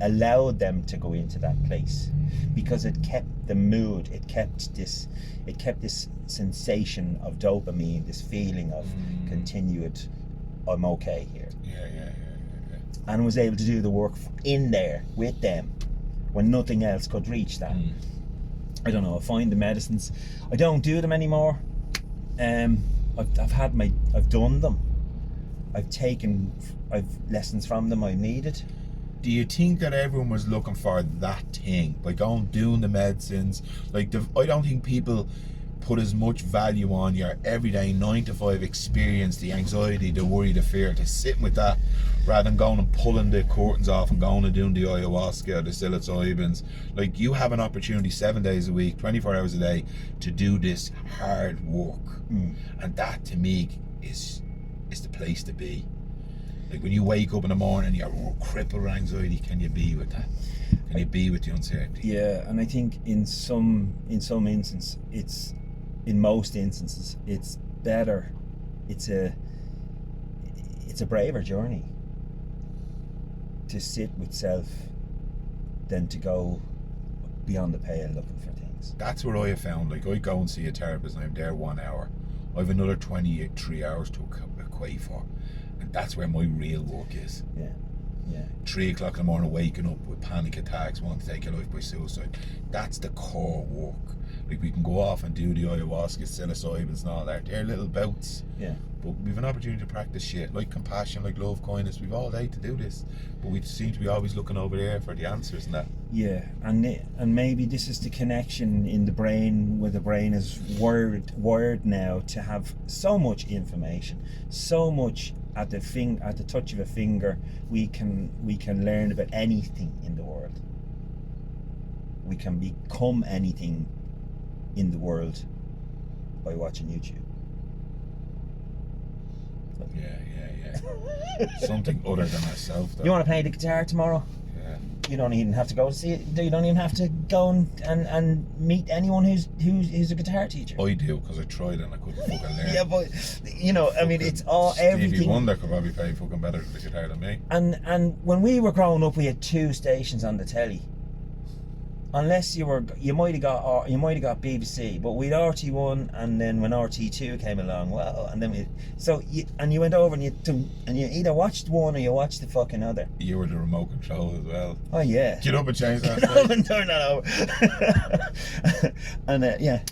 allowed them to go into that place, because it kept the mood, it kept this sensation of dopamine, this feeling of continued, I'm okay here. And was able to do the work in there with them when nothing else could reach that. I don't know, I find the medicines, I don't do them anymore. I've done them. I've lessons from them I needed. Do you think that everyone was looking for that thing by doing the medicines? Like, I don't think people put as much value on your everyday 9 to 5 experience, the anxiety, the worry, the fear, to sitting with that, rather than going and pulling the curtains off and going and doing the ayahuasca or the psilocybins. Like, you have an opportunity 7 days a week, 24 hours a day, to do this hard work, and that to me is the place to be. Like, when you wake up in the morning, you're crippled with anxiety. Can you be with that? Can you be with the uncertainty? Yeah, and I think in most instances, it's better. It's a braver journey to sit with self than to go beyond the pale looking for things. That's what I have found. Like, I go and see a therapist and I'm there 1 hour. I have another 23 hours to equate for. And that's where my real work is. Yeah. 3 o'clock in the morning, waking up with panic attacks, wanting to take your life by suicide. That's the core work. Like, we can go off and do the ayahuasca, psilocybins and all that. They're little bouts. Yeah. But we've an opportunity to practice shit like compassion, like love, kindness. We've all day to do this, but we seem to be always looking over there for the answers and that. Yeah, and maybe this is the connection in the brain, where the brain is wired now to have so much information, so much at the touch of a finger. We can learn about anything in the world. We can become anything in the world by watching YouTube. Yeah. Something other than myself, though. You want to play the guitar tomorrow? Yeah. You don't even have to go to see it. You don't even have to go and meet anyone who's a guitar teacher. I do, because I tried and I couldn't fucking learn. Yeah, but I mean, it's all Stevie everything. Wonder could probably play fucking better the guitar than me. And when we were growing up, we had 2 stations on the telly. Unless you might have got BBC, but we'd RT1, and then when RT2 came along, and then you went over and you either watched one or you watched the fucking other. You were the remote control as well. Oh yeah. Get up and change that. Get up and turn that over. And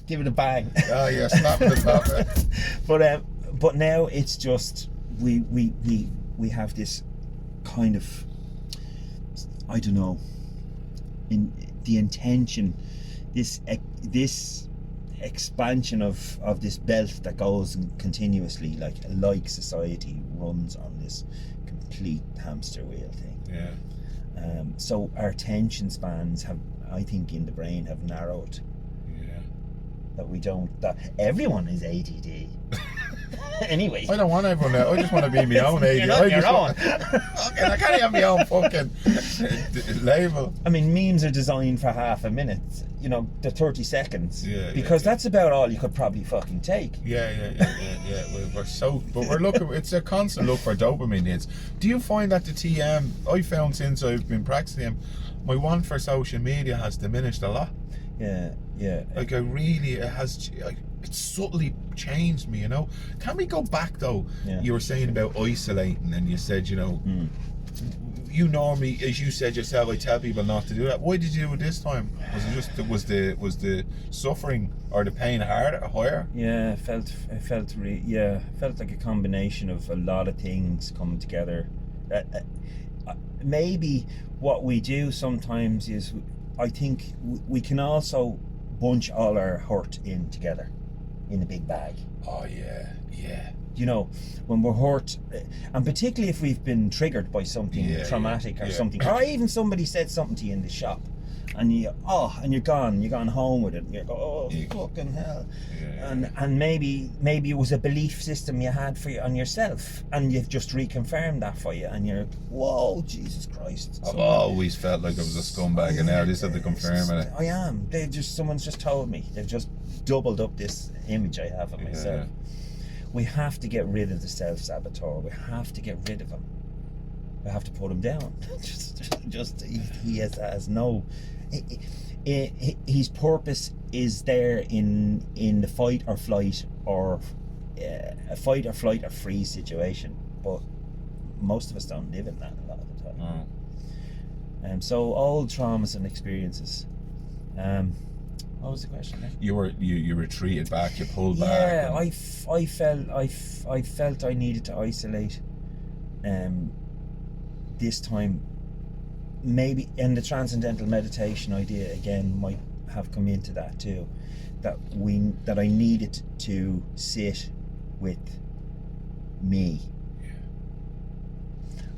give it a bang. Oh yeah, snap the top. But now it's just we have this kind of, I don't know, in the intention, this expansion of this belt that goes continuously, like society runs on this complete hamster wheel thing. Yeah. So our attention spans have, I think, in the brain have narrowed. Yeah. That everyone is ADD. Anyway, I don't want everyone now. I just want to be my own ADD. Okay, I can't have my own fucking label. I mean, memes are designed for half a minute. The 30 seconds. Yeah. Because that's about all you could probably fucking take. Yeah. We're looking. It's a constant look for dopamine hits. Do you find that the TM I found since I've been practicing them, my want for social media has diminished a lot? Yeah. Like, it has. It's subtly changed me, Can we go back though? Yeah. You were saying about isolating, and you said, you normally, as you said yourself, I tell people not to do that. Why did you do it this time? Was it just was the suffering or the pain higher? Yeah, it felt like a combination of a lot of things coming together. Maybe what we do sometimes is, I think we can also bunch all our hurt in together in a big bag. Oh yeah, yeah. You know, when we're hurt, and particularly if we've been triggered by something traumatic or something, or even somebody said something to you in the shop, and you're gone home with it, and you go, fucking hell. And maybe it was a belief system you had on yourself, and you've just reconfirmed that for you, and you're, whoa, Jesus Christ. I've always felt like I was a scumbag, and now this had to confirm it. I am. Someone's just told me. They've just doubled up this image I have of myself. We have to get rid of the self-saboteur. We have to get rid of him. We have to put him down. He has no. His purpose is there in the fight or flight, or a fight or flight or freeze situation. But most of us don't live in that a lot of the time. So old traumas and experiences. What was the question there? You retreated back, you pulled back. Yeah, I felt I needed to isolate. This time, maybe, and the transcendental meditation idea again might have come into that too. That I needed to sit with me.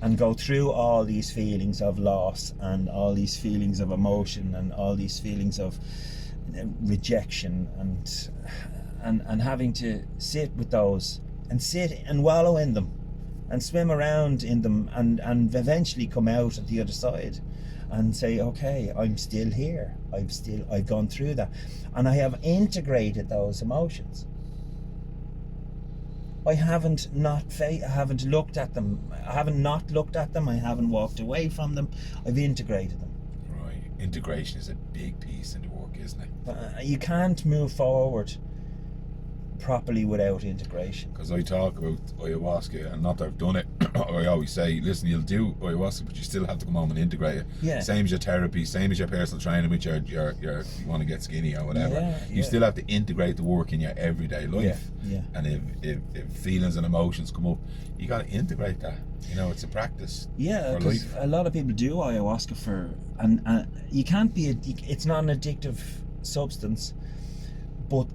And go through all these feelings of loss, and all these feelings of emotion, and all these feelings of rejection, and having to sit with those, and sit and wallow in them, and swim around in them, and eventually come out at the other side and say, okay, I'm still here, I've gone through that, and I have integrated those emotions. I haven't looked at them. I haven't not looked at them. I haven't walked away from them. I've integrated them. Right. Integration is a big piece in the work, isn't it? You can't move forward properly without integration. Because I talk about ayahuasca, and not that I've done it, I always say, listen, you'll do ayahuasca, but you still have to come home and integrate it. Yeah. Same as your therapy, same as your personal training, which you want to get skinny or whatever. You still have to integrate the work in your everyday life. And if feelings and emotions come up, you got to integrate that. You know, it's a practice. Yeah, because a lot of people do ayahuasca and you can't be. It's not an addictive substance, but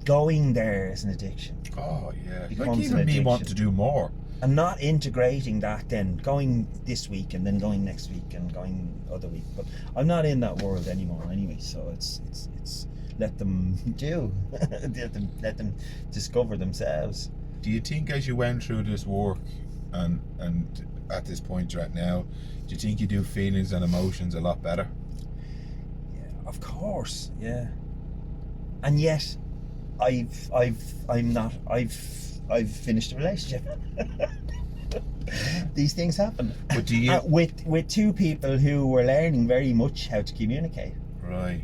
going there is an addiction. Oh yeah, like even me wanting to do more and not integrating that, then going this week and then going next week and going other week. But I'm not in that world anymore anyway, so it's let them do. let them discover themselves. Do you think as you went through this work and at this point you're at now, do you think you do feelings and emotions a lot better? Yeah, of course, yeah. And yet I've finished a relationship. These things happen. But do you with two people who were learning very much how to communicate. Right.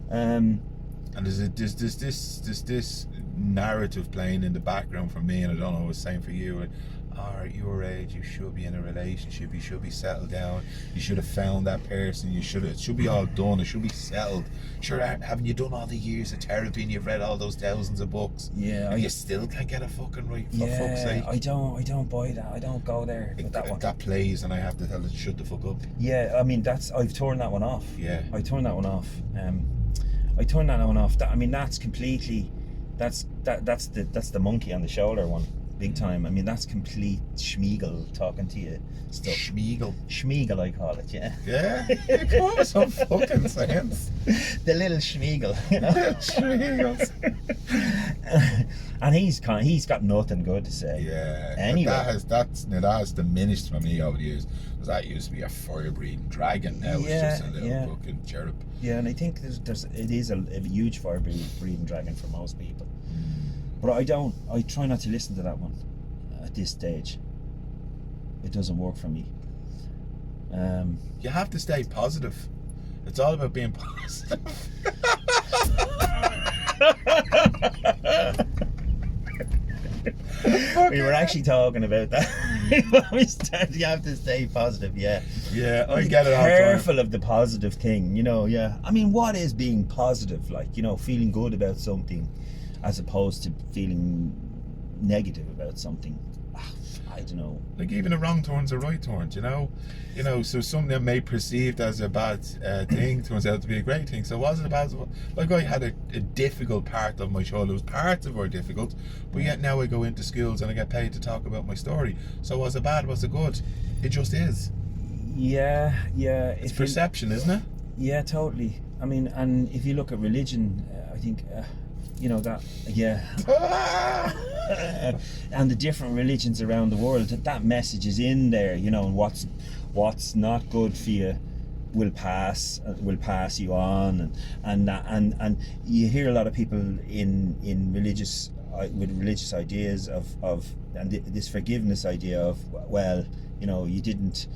And there's this narrative playing in the background for me, and I don't know, it's the same for you. At your age, you should be in a relationship. You should be settled down. You should have found that person. It should be all done. It should be settled. Sure, haven't you done all the years of therapy and you've read all those thousands of books? Yeah, you still can't get a fucking right. For fuck's sake. I don't buy that. I don't go there with that one. That plays, and I have to tell it, shut the fuck up. Yeah, I mean I've torn that one off. Yeah, I turned that one off. I mean that's completely. That's the monkey on the shoulder one. Big time. I mean, that's complete Schmiegel talking to you stuff. Schmiegel, I call it. Yeah. Yeah. Come on, some fucking sense. The little Schmiegel, you know. Schmiegels. And he's got nothing good to say. Yeah. Anyway, that has diminished for me over the years. Because that used to be a fire-breathing dragon. Now it's just a little fucking cherub. Yeah, and I think it is a huge fire-breathing dragon for most people. But I try not to listen to that one at this stage. It doesn't work for me. You have to stay positive. It's all about being positive. We were actually talking about that when we started. You have to stay positive, yeah. Yeah, I get it all the time. Careful of the positive thing, you know, yeah. I mean, what is being positive? Like, you know, feeling good about something as opposed to feeling negative about something. I don't know. Like even a wrong turn's a right turn, you know. So something that may perceived as a bad thing turns out to be a great thing. So it wasn't a bad. Like I had a difficult part of my childhood. Parts of it were difficult, but yet now I go into schools and I get paid to talk about my story. So was it bad? Was it good? It just is. Yeah. It's perception, isn't it? Yeah, totally. I mean, and if you look at religion, I think, you know, that, yeah. And the different religions around the world, that message is in there, you know, and what's not good for you will pass you on, and you hear a lot of people in religious with religious ideas of and this forgiveness idea of, well, you know, you didn't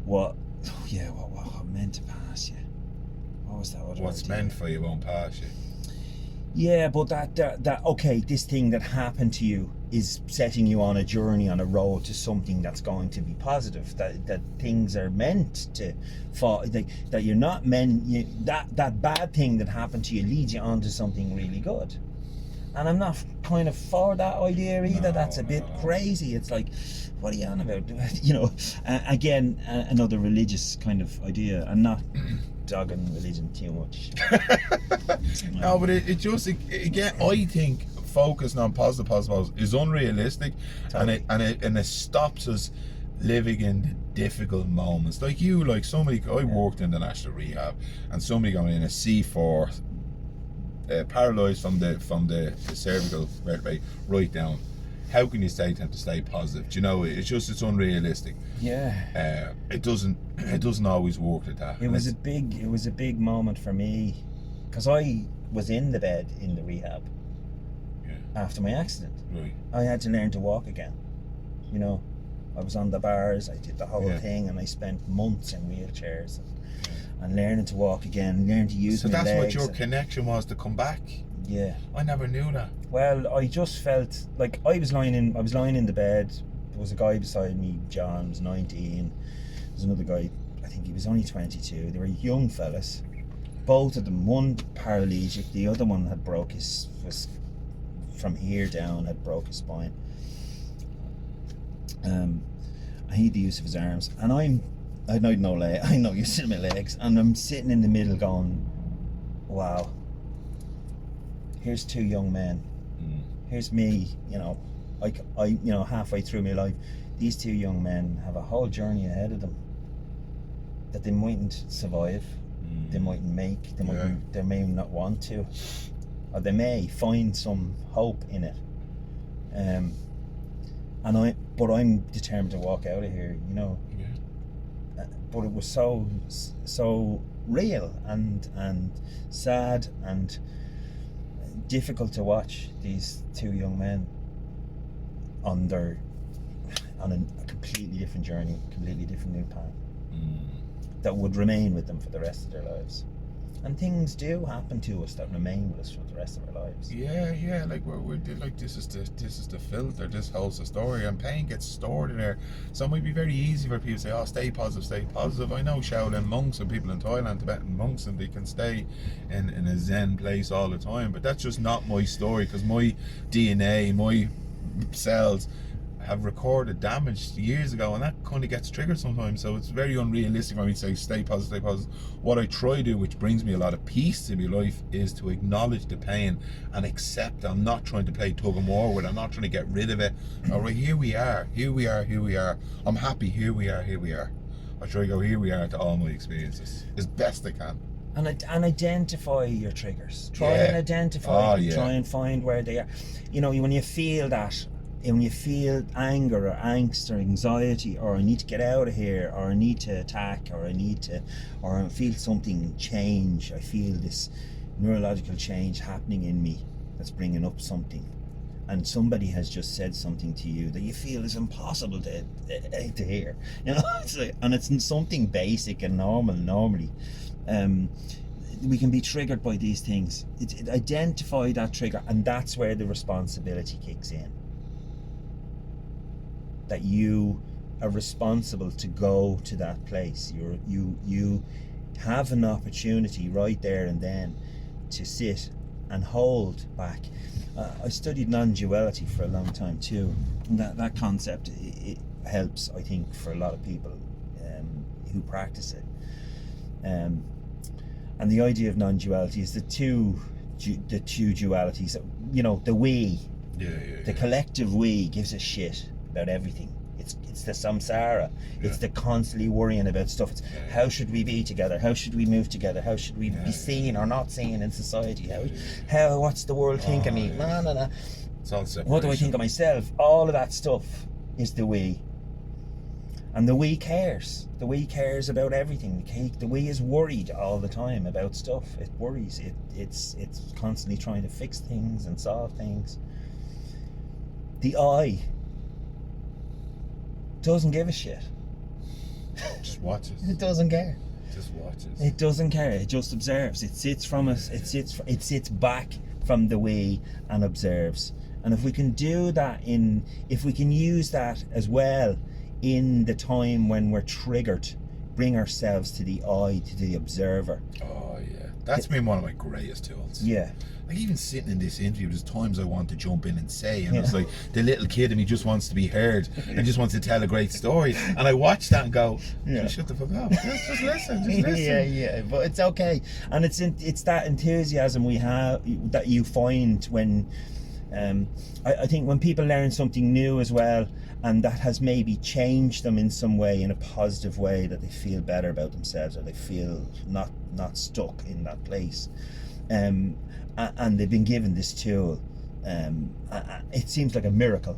what meant to pass you. What was that other What's idea? meant for you won't pass you. Yeah, but that okay, this thing that happened to you is setting you on a journey, on a road to something that's going to be positive. That things are meant to fall. That you're not meant. That bad thing that happened to you leads you on to something really good. And I'm not kind of for that idea either. No, That's a bit no. crazy. It's like, what are you on about? You know, again, another religious kind of idea, and not dogging religion too much. No, but it just, again, I think focusing on positive is unrealistic, Totally. and it stops us living in the difficult moments. Like you, like somebody, I worked in the national rehab, and somebody going in a C4, paralysed from the cervical vertebrae right down. How can you say to them to stay positive? Do you know, it's unrealistic. Yeah. It doesn't always work like that. It was a big moment for me, because I was in the bed in the rehab after my accident. Right. I had to learn to walk again. You know, I was on the bars, I did the whole thing, and I spent months in wheelchairs and learning to walk again, learning to use So my that's legs. what your connection was to come back. Yeah. I never knew that. Well, I just felt like I was lying in the bed. There was a guy beside me, John, was 19. There's another guy, I think he was only 22. They were young fellas. Both of them, one paraplegic, the other one was from here down, had broke his spine. And he had the use of his arms, and I had no leg. I know use of my legs, and I'm sitting in the middle going, wow. Here's two young men. Here's me, you know, halfway through my life. These two young men have a whole journey ahead of them that they mightn't survive, they mightn't make, they may not want to, or they may find some hope in it. But I'm determined to walk out of here, you know. But it was so real and sad and difficult to watch these two young men on a completely different journey, completely different new path that would remain with them for the rest of their lives. And things do happen to us that remain with us for the rest of our lives. Yeah. Like we're like this is the filter. This holds the story, and pain gets stored in there. So it might be very easy for people to say, "Oh, stay positive, stay positive." I know Shaolin monks and people in Thailand, Tibetan monks, and they can stay in a Zen place all the time. But that's just not my story, because my DNA, my cells have recorded damage years ago, and that kind of gets triggered sometimes. So it's very unrealistic for me to say stay positive. What I try to do, which brings me a lot of peace in my life, is to acknowledge the pain and accept. I'm not trying to play tug and war with it. I'm not trying to get rid of it. All right, here we are. I'm happy. Here we are. I try to go here we are to all my experiences as best I can. And identify your triggers. Try and identify them. Try and find where they are. You know, when you feel that, when you feel anger or angst or anxiety, or I need to get out of here, or I need to attack, or I feel something change, I feel this neurological change happening in me that's bringing up something, and somebody has just said something to you that you feel is impossible to hear, you know. It's like, and it's something basic and normally we can be triggered by these things. Identify that trigger, and that's where the responsibility kicks in. That you are responsible to go to that place. You have an opportunity right there and then to sit and hold back. I studied non-duality for a long time too, and that concept, it helps, I think, for a lot of people who practice it. And the idea of non-duality is the two dualities. You know, the we, the collective we gives a shit about everything. It's the samsara. It's the constantly worrying about stuff. It's how should we be together? How should we move together? How should we be seen or not seen in society? How what's the world think of me? No. It's all separation. What do I think of myself? All of that stuff is the we. And the we cares. The we cares about everything. The we is worried all the time about stuff. It worries. It's constantly trying to fix things and solve things. The I doesn't give a shit. Just watches. It doesn't care. Just watches. It doesn't care. It just observes. It sits from us. It sits back from the we and observes. And if we can do that if we can use that as well in the time when we're triggered, bring ourselves to the I, to the observer. Oh yeah, that's been one of my greatest tools. Yeah. Like even sitting in this interview, there's times I want to jump in and say, and it's like the little kid in me just wants to be heard and just wants to tell a great story. And I watch that and go, shut the fuck up. Just listen. Just listen. Yeah, but it's okay. And it's that enthusiasm we have that you find when I think when people learn something new as well, and that has maybe changed them in some way, in a positive way, that they feel better about themselves, or they feel not stuck in that place. And they've been given this tool. It seems like a miracle.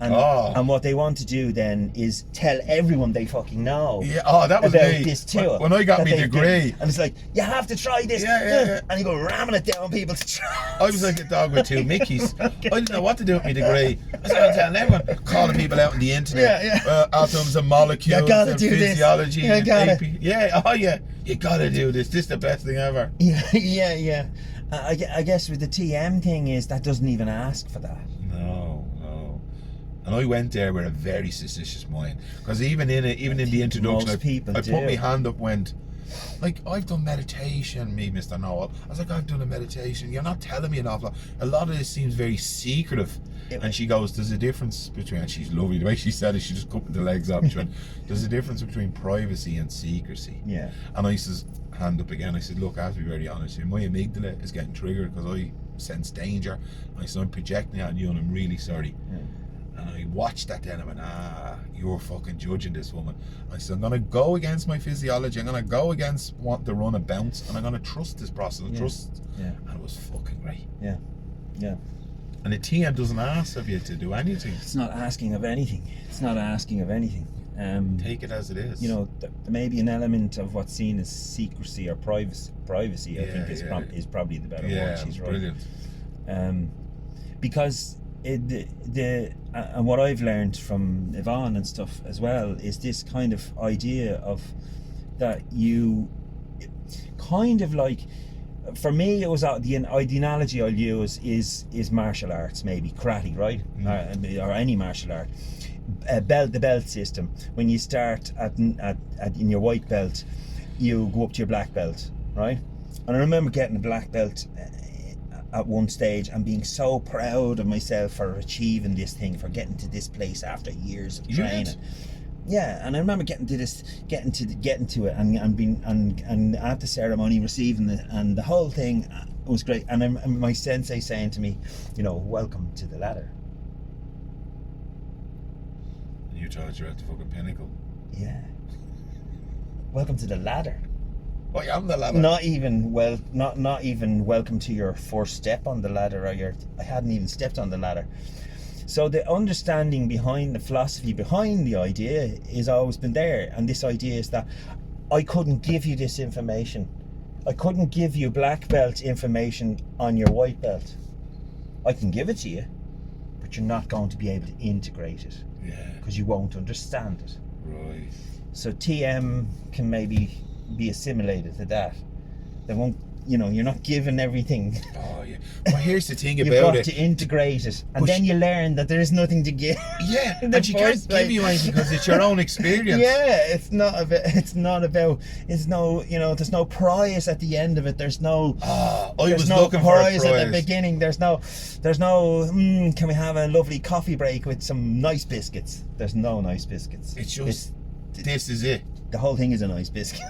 And what they want to do then is tell everyone they fucking know that was about me. this tool. When I got my degree. And it's like, you have to try this. Yeah. And you go ramming it down people's throats. I was like a dog with two Mickeys. I didn't know what to do with my degree. I started telling everyone, calling people out on the internet. Atoms and molecules and physiology. You gotta. You gotta do this. This is the best thing ever. Yeah. I guess with the TM thing is that doesn't even ask for that. No. And I went there with a very suspicious mind, because even in the introduction, I put my hand up, went like, I've done meditation, me, Mr. Noel. I was like, I've done a meditation. You're not telling me an awful lot. A lot of this seems very secretive. And she goes, there's a difference between, and she's lovely, the way she said it, she just cut the legs up. She went, there's a difference between privacy and secrecy. Yeah. And I says, hand up again, I said, look, I have to be very honest here. My amygdala is getting triggered because I sense danger. And I said, I'm projecting that on you and I'm really sorry. Yeah. And I watched that then, I went, you're fucking judging this woman. I said, I'm going to go against my physiology, I'm going to go against wanting to run a bounce, and I'm going to trust this process, and it was fucking great. Yeah. And the TM doesn't ask of you to do anything. It's not asking of anything. Take it as it is. You know, there may be an element of what's seen as secrecy or privacy. I think is probably the better word. She's right. Brilliant. Because and what I've learned from Yvonne and stuff as well is this kind of idea of that you kind of like, for me it was the analogy I'll use is martial arts, maybe karate, right? Or any martial art. The belt system. When you start in your white belt, you go up to your black belt, right? And I remember getting a black belt at one stage and being so proud of myself for achieving this thing, for getting to this place after years of training. Yeah, and I remember getting to it and at the ceremony receiving it, and the whole thing was great. And my sensei saying to me, you know, welcome to the ladder. You thought you were at the fucking pinnacle. Yeah. Welcome to the ladder. I am the ladder. Not even welcome to your first step on the ladder, I hadn't even stepped on the ladder. So the understanding behind the philosophy behind the idea has always been there, and this idea is that I couldn't give you this information. I couldn't give you black belt information on your white belt. I can give it to you, but you're not going to be able to integrate it. Yeah. Because you won't understand it. Right. So TM can maybe be assimilated to that. They won't, you're not given everything. Oh yeah. Well, here's the thing You've about got it. to integrate it, and But then you learn that there is nothing to give. Yeah, in the and she can't first give place. you anything because it's your own experience. Yeah, it's not about. It's no. There's no prize at the end of it. There's no. I There's was no looking for a prize at the prize. beginning. There's no. Can we have a lovely coffee break with some nice biscuits? There's no nice biscuits. It's just this is it. The whole thing is a nice biscuit.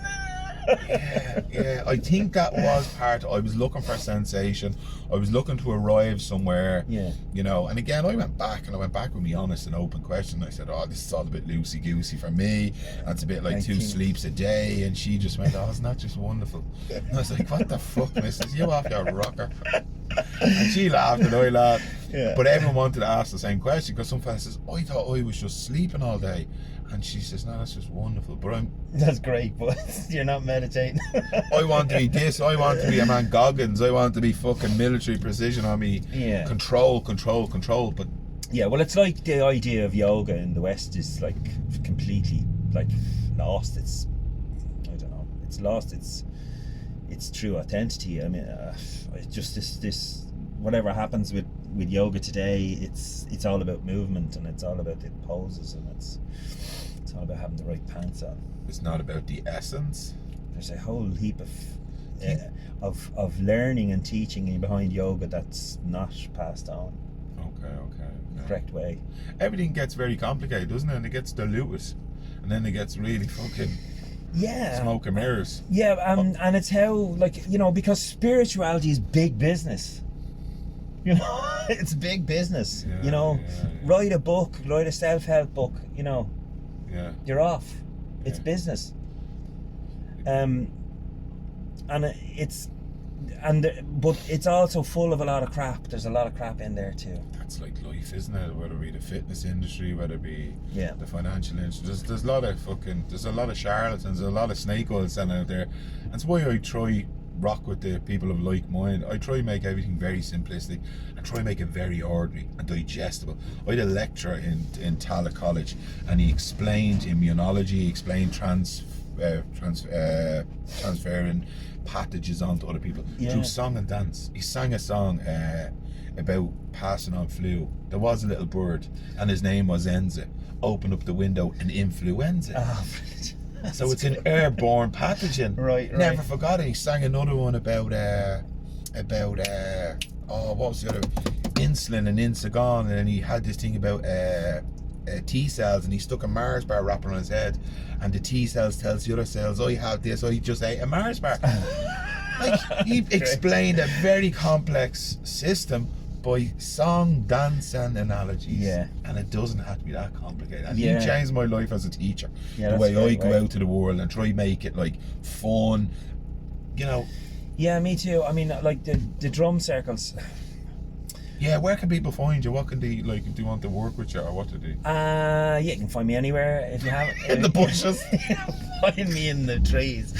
Yeah. I think that was part. I was looking for a sensation. I was looking to arrive somewhere. Yeah. And again, I went back with me honest and open question. I said, "Oh, this is all a bit loosey goosey for me. That's a bit like 2 sleeps a day." And she just went, "Oh, isn't that just wonderful?" And I was like, "What the fuck, missus? You off your rocker?" And she laughed and I laughed. Yeah. But everyone wanted to ask the same question because some fella says, "I thought I was just sleeping all day." And she says, "No, that's just wonderful. But That's great, but you're not meditating." I want to be this. I want to be a man Goggins. I want to be fucking military precision on me. Yeah. Control. But Yeah, well, it's like the idea of yoga in the West is like completely like lost. I don't know. It's lost its true identity. I mean, it's just this whatever happens with yoga today. It's all about movement, and it's all about the poses, and it's all about having the right pants on. it's not about the essence. There's a whole heap of learning and teaching behind yoga that's not passed on Okay. the correct way. Everything gets very complicated, doesn't it? And it gets diluted. And then it gets really fucking Yeah. smoke and mirrors. Yeah, and it's how, because spirituality is big business. It's big business. Yeah. Write a book, write a self-help book. Yeah. You're off. It's Yeah. business. But it's also full of a lot of crap. There's a lot of crap in there too. That's like life, isn't it? Whether it be the fitness industry, whether it be Yeah. the financial industry. There's a lot of charlatans, a lot of snake oil selling out there. That's why I try rock with the people of like mind. I try make everything very simplistic and try make it very ordinary and digestible. I had a lecturer in Tallaght College, and he explained immunology, he explained transferring pathogens onto other people through song and dance. He sang a song about passing on flu. There was a little bird and his name was Enza. Open up the window and influenza. Oh, So it's an airborne pathogen. Right. Never forgot it. He sang another one about what was the other? Insulin and Insagon, and then he had this thing about T cells, and he stuck a Mars bar wrapper on his head, and the T cells tells the other cells, "I have this," I just ate a Mars bar. Like, he explained a very complex system by song, dance, and analogies. Yeah. And it doesn't have to be that complicated. And Yeah. he changed my life as a teacher. Yeah, The that's way a I great go way. out to the world and try make it like fun. Yeah, me too. I mean, like the drum circles. Yeah, where can people find you? What can they, like, if they want to work with you, or what to do? Yeah, you can find me anywhere if you have. In the bushes. Find me in the trees.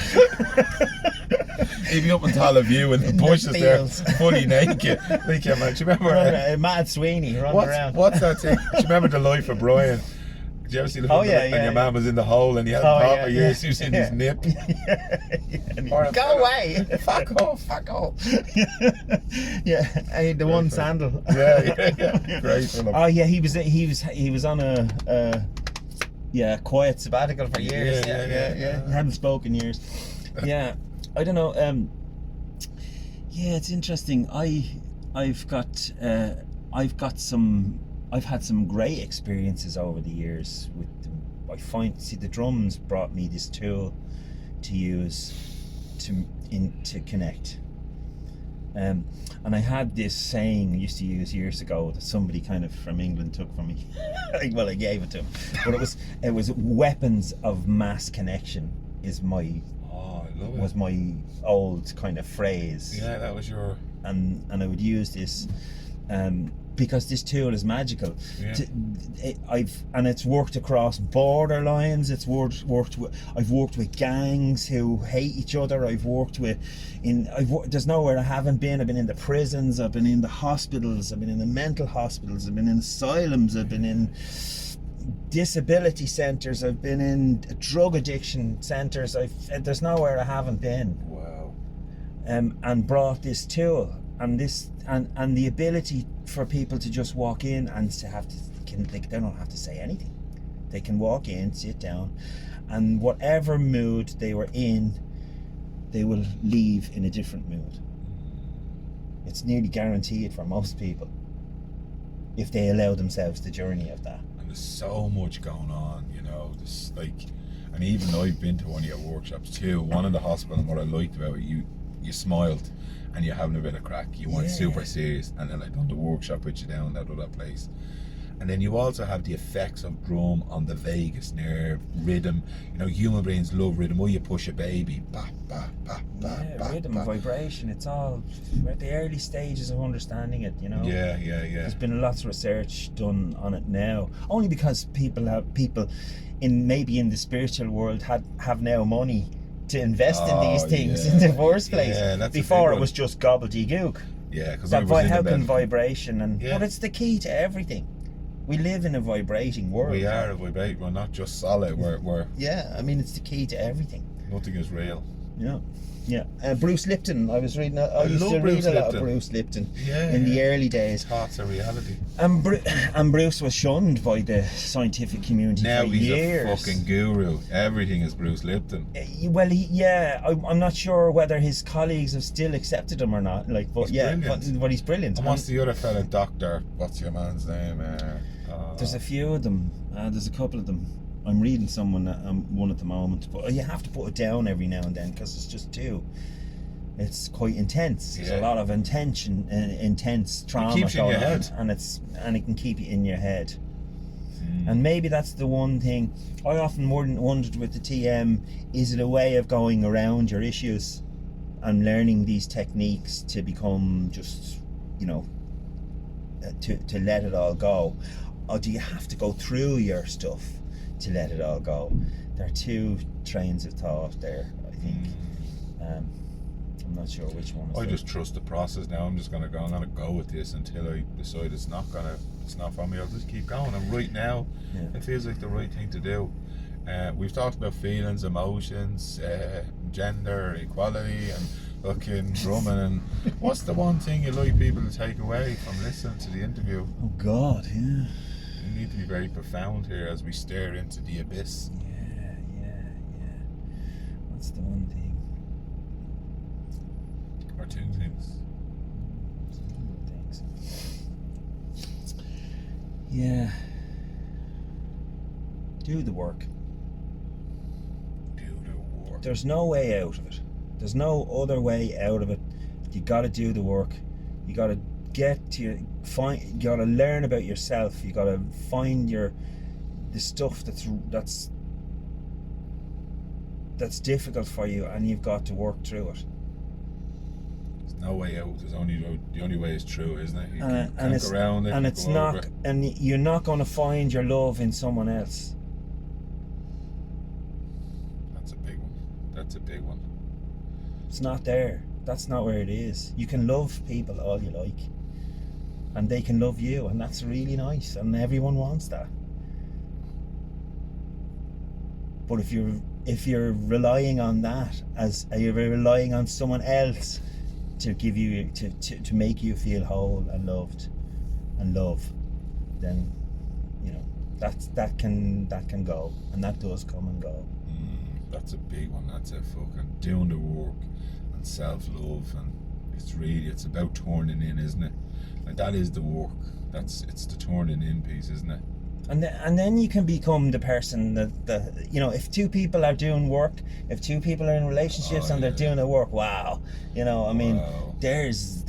He'd be up in Talaview in the In the bushes there, fields. fully naked. Like, yeah, man, do you remember? Mad Sweeney running around. What's that thing? Do you remember The Life of Brian? Did you ever see the film? And your man was in the hole and he had proper years. He was in his nip. Go away! Fuck off. Yeah, the one sandal. Yeah. Great film. Oh yeah, he was on a quiet sabbatical for years. Yeah. He hadn't spoken years. Yeah, I don't know. Yeah, it's interesting. I've had some great experiences over the years with them. The drums brought me this tool to use to connect. And I had this saying I used to use years ago that somebody kind of from England took from me. Well, I gave it to him, but it was weapons of mass connection is my I love it. was my old kind of phrase. Yeah, that was your. And I would use this because this tool is magical. Yeah. It's worked across border lines. I've worked with gangs who hate each other. There's nowhere I haven't been. I've been in the prisons. I've been in the hospitals. I've been in the mental hospitals. I've been in asylums. I've been in disability centres. I've been in drug addiction centres. There's nowhere I haven't been. Wow. and brought this tool and the ability for people to just walk in and to they don't have to say anything. They can walk in, sit down, and whatever mood they were in, they will leave in a different mood. It's nearly guaranteed for most people if they allow themselves the journey of that. And there's so much going on, you know. There's like, and even though I've been to one of your workshops too, one in the hospital, and what I liked about it, you smiled and you're having a bit of crack. You weren't super serious, and then I done the workshop with you down that other place. And then you also have the effects of drum on the vagus nerve, rhythm. You know, human brains love rhythm. Will you push a baby? Bah, bah, bah, bah, bah, Rhythm, bah. vibration, it's all, we're at the early stages of understanding it, you know. Yeah. There's been lots of research done on it now, only because people in the spiritual world have now money to invest in these things in the first place. Yeah, that's before it was just gobbledygook. Yeah, because how can vibration but it's the key to everything. We live in a vibrating world. We are a vibrating. We're not just solid. We're I mean, it's the key to everything. nothing is real. Yeah. Bruce Lipton. I was reading. I used to read a lot of Bruce Lipton in the early days. Thoughts are reality. And Bruce was shunned by the scientific community Now for he's years. a fucking guru. Everything is Bruce Lipton. Well, I'm not sure whether his colleagues have still accepted him or not. Like, but but he's brilliant. And what's the other fella, Doctor? What's your man's name? There's a few of them. There's a couple of them. I'm reading one at the moment, but you have to put it down every now and then because it's quite intense. There's a lot of intense trauma. It keeps you in your head, and it can keep you in your head. And maybe that's the one thing I often wondered with the TM: is it a way of going around your issues and learning these techniques to become just, to let it all go, or do you have to go through your stuff to let it all go? There are two trains of thought there, I think. I'm not sure which one is I just trust the process now. I'm gonna go with this until I decide it's not for me. I'll just keep going, and right now it feels like the right thing to do. We've talked about feelings, emotions, gender equality, and fucking drumming. And what's the one thing you'd like people to take away from listening to the interview? Oh God, yeah. We need to be very profound here as we stare into the abyss. Yeah. What's the one thing? Or two things. Yeah. Do the work. There's no way out of it. There's no other way out of it. You gotta do the work. You gotta you gotta learn about yourself. You gotta find the stuff that's difficult for you, and you've got to work through it. There's no way out. The only way is through, isn't it? You and can it's around it, and it's not, and you're not going to find your love in someone else. That's a big one. It's not there. That's not where it is. You can love people all you like, and they can love you, and that's really nice, and everyone wants that. But if you're relying on that, you're relying on someone else to give you to make you feel whole and loved and love, then that can go, and that does come and go. That's a big one. That's a fucking doing the work and self-love, and it's about turning in, isn't it? Like, that is the work. It's the turning in piece, isn't it? And then you can become the person that if two people are doing work, if two people are in relationships and they're doing the work, wow, there's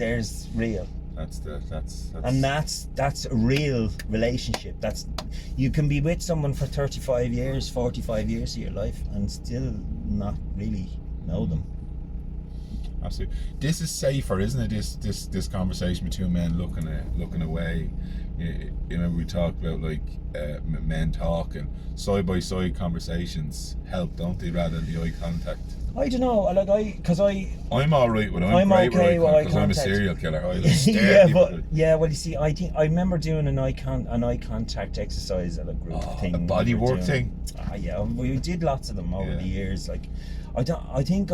real. That's a real relationship. You can be with someone for 35 years, 45 years of your life and still not really know them. Absolutely. This is safer, isn't it? This conversation between men looking away. You remember we talked about men talking. Side by side conversations help, don't they, rather than the eye contact? I don't know. I'm all right with I'm great okay with eye because I'm a contact. serial killer. I just stare well, you see, I remember doing an eye contact exercise at a group thing. A body work thing. Yeah, we did lots of them over the years. I think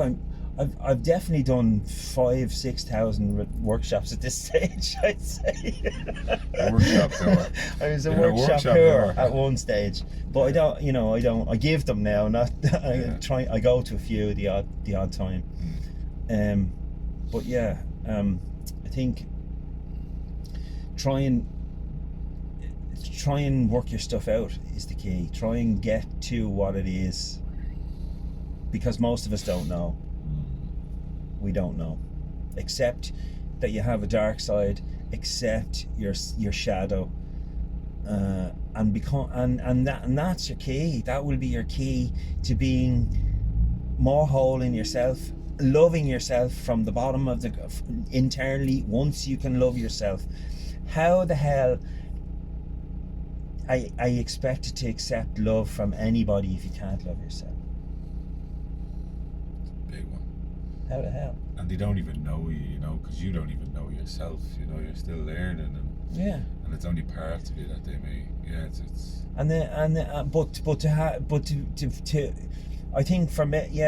I've definitely done 5,000-6,000 workshops at this stage, I'd say. Workshop tour. I was a You're a workshop workshop tour tour. at one stage, but I don't. I give them now. Not I go to a few the odd time. But yeah, I think try and work your stuff out is the key. Try and get to what it is, because most of us don't know. We don't know. Accept that you have a dark side. Accept your shadow, and become and that's your key. That will be your key to being more whole in yourself, loving yourself from the bottom of internally. Once you can love yourself, how the hell I expect to accept love from anybody if you can't love yourself? Big one. How the hell? And they don't even know you, because you don't even know yourself. You're still learning, and it's only parts of you that they may. Yeah, it's. I think for me,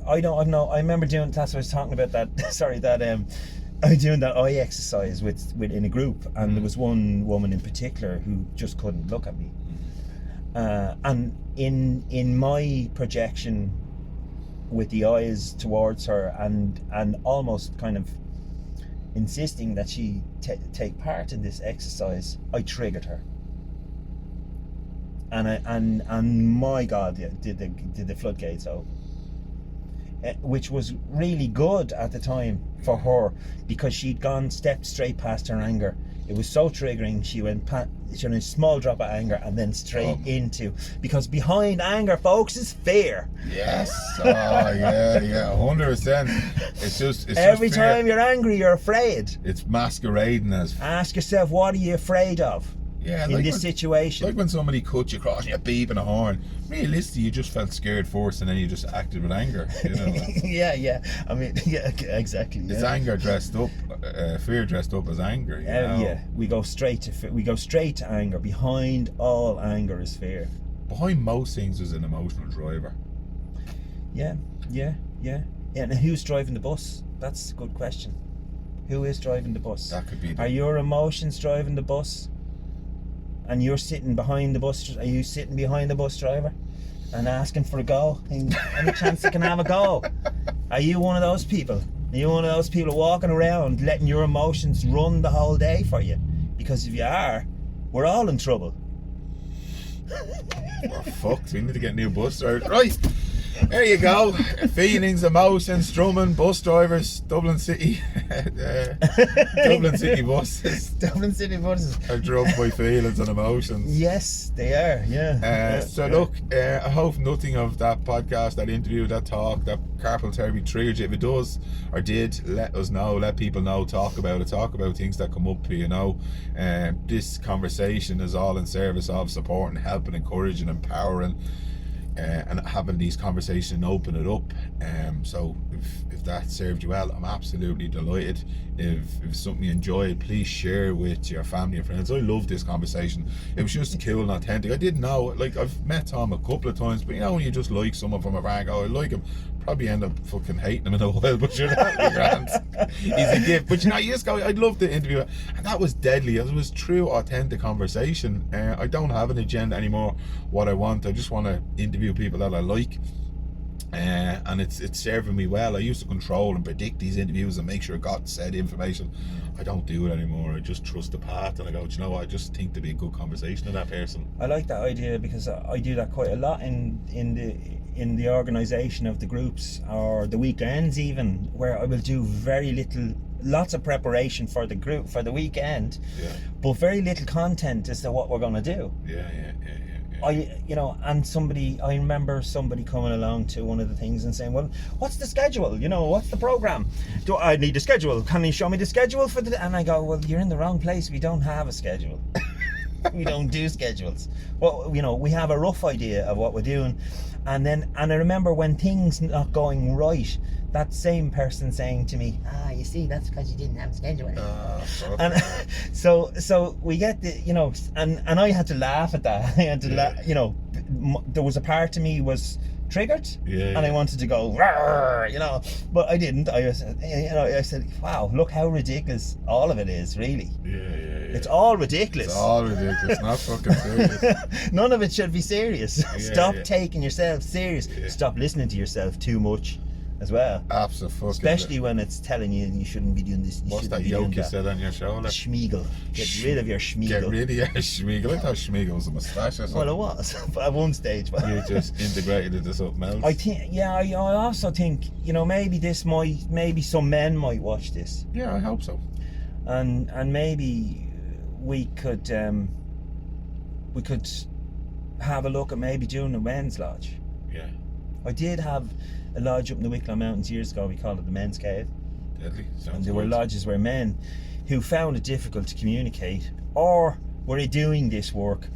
I don't know. I remember doing. That's what I was talking about. That sorry, that I was doing that eye exercise with in a group, and there was one woman in particular who just couldn't look at me, and in my projection, with the eyes towards her and almost kind of insisting that she take part in this exercise, I triggered her, and my God, did the floodgates open, which was really good at the time for her, because she'd stepped straight past her anger. It was so triggering. She went she had a small drop of anger and then straight into, because behind anger, folks, is fear. Yes. Oh yeah, 100%. It's every just fear. time you're angry, you're afraid. It's masquerading as. Ask yourself, what are you afraid of? Yeah, in this situation. Like when somebody cut you across and you're beeping a horn. Realistically, you just felt scared first and then you just acted with anger. Yeah. I mean, yeah, exactly. It's anger dressed up, fear dressed up as anger. Yeah, we go straight to anger. Behind all anger is fear. Behind most things is an emotional driver. Yeah. And who's driving the bus? That's a good question. Who is driving the bus? That could be. Are your emotions driving the bus? And you're sitting behind the bus. Are you sitting behind the bus driver and asking for a go? Any chance you can have a go? Are you one of those people? Are you one of those people walking around letting your emotions run the whole day for you? Because if you are, we're all in trouble. We're fucked. We need to get new bus drivers. Right. There you go. Feelings, emotions, drumming, bus drivers, Dublin City. Dublin City buses. Dublin City buses are drugged by feelings and emotions. Yes, they are. Yeah. Look, I hope nothing of that podcast, that interview, that talk, that carpool therapy triggered you. If it does or did, let us know. Let people know. Talk about it. Talk about things that come up. This conversation is all in service of supporting, helping, encouraging, empowering. And having these conversations and open it up. So if that served you well, I'm absolutely delighted. If it's something you enjoyed, please share with your family and friends. I love this conversation. It was just cool and authentic. I didn't know, I've met Tom a couple of times, but when you just like someone from a van, I like him, probably end up fucking hating him in a while, but you're not grand. He's a gift. But you just go, I'd love to interview it. And that was deadly. It was true, authentic conversation. I don't have an agenda anymore. What I want, I just want to interview people that I like. And it's serving me well. I used to control and predict these interviews and make sure I got said information. I don't do it anymore. I just trust the path, and I go, I just think there'd be a good conversation with that person. I like that idea, because I do that quite a lot in the organisation of the groups or the weekends, even, where I will do very little, lots of preparation for the group for the weekend, but very little content as to what we're going to do. Yeah. I remember somebody coming along to one of the things and saying, well, what's the schedule? What's the program? Do I need a schedule? Can you show me the schedule for the... And I go, well, you're in the wrong place. We don't have a schedule. We don't do schedules. Well, we have a rough idea of what we're doing. And I remember when things not going right, that same person saying to me, you see, that's because you didn't have a schedule. And so we get and I had to laugh at that. I had to laugh, there was a part of me was triggered, Yeah, and I yeah. wanted to go, "Rawr," you know, but I didn't. I said, wow, look how ridiculous all of it is, really. Yeah. It's all ridiculous. It's all ridiculous. Not fucking serious. None of it should be serious. Stop yeah. taking yourself serious. Yeah. Stop listening to yourself too much as well. Absolutely. Especially when it's telling you shouldn't be doing this. You What's shouldn't that be doing yoke you that. said on your shoulder? Schmiegel. Get rid of your schmiegel. Get rid of your schmiegel. I thought schmiegel was a moustache or something. Well, it was, but at one stage. But You just integrated it to something else. I think, yeah, I also think, you know, maybe some men might watch this, Yeah, I hope so. and maybe we could have a look at maybe doing a men's lodge. Yeah. I did have a lodge up in the Wicklow Mountains years ago. We called it the Men's Cave. Deadly. And Sounds there were good. lodges where men who found it difficult to communicate or were doing this work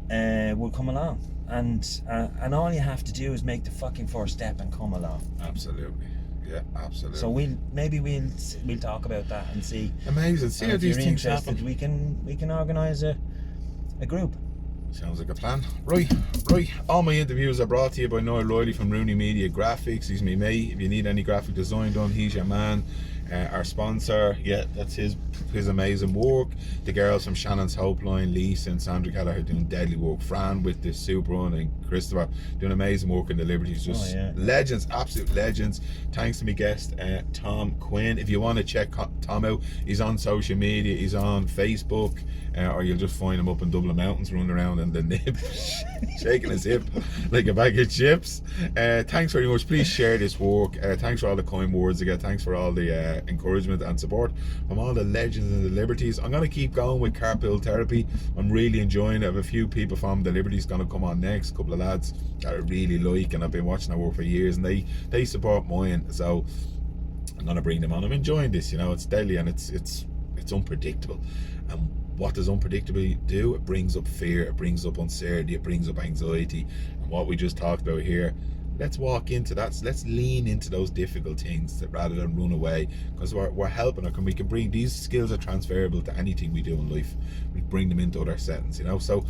would come along. And all you have to do is make the fucking first step and come along. Absolutely. Yeah, absolutely. So we'll talk about that and see. Amazing. See And how if these you're things interested, happen. we can organise a group. Sounds like a plan. Right. All my interviews are brought to you by Noel Riley from Rooney Media Graphics. He's me mate. If you need any graphic design done, he's your man. Our sponsor, yeah, that's his amazing work. The girls from Shannon's Hope Line, Lisa and Sandra Gallagher doing deadly work. Fran with the Super Run and Christopher doing amazing work in the Liberties. Just legends, absolute legends. Thanks to my guest, Tom Quinn. If you want to check Tom out, he's on social media. He's on Facebook. Or you'll just find him up in Dublin Mountains running around in the nib shaking his hip like a bag of chips. Thanks very much. Please share this work. Thanks for all the kind words again. Thanks for all the encouragement and support from all the legends and the Liberties. I'm going to keep going with carpool therapy. I'm really enjoying it. I have a few people from the Liberties going to come on next, a couple of lads that I really like, and I've been watching their work for years, and they support mine, so I'm going to bring them on. I'm enjoying this, you know. It's deadly and it's unpredictable. And what does unpredictability do? It brings up fear, it brings up uncertainty, it brings up anxiety. And what we just talked about here, let's walk into that. So let's lean into those difficult things rather than run away, because we're helping her. We can bring these skills are transferable to anything we do in life. We bring them into other settings, you know. So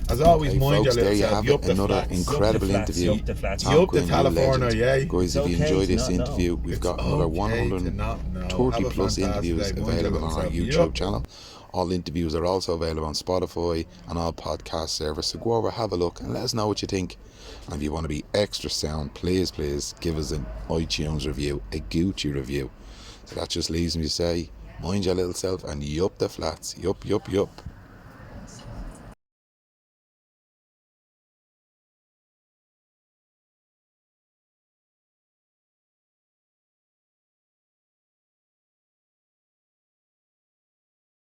as always, Okay, mind folks, your there little you self. have it. Another incredible interview. Up the flats. Tom You up to Quinn, you California, legend. yeah. Guys, if you It's okay enjoyed to this not know. interview, we've It's got another okay to not know. Have 130 a plus fantastic interviews day. Mind your available on little our self. YouTube Yep. channel. All interviews are also available on Spotify and all podcast servers. So go over, have a look, and let us know what you think. And if you want to be extra sound, please give us an iTunes review, a Gucci review. So that just leaves me to say, mind your little self and yup the flats. Yup.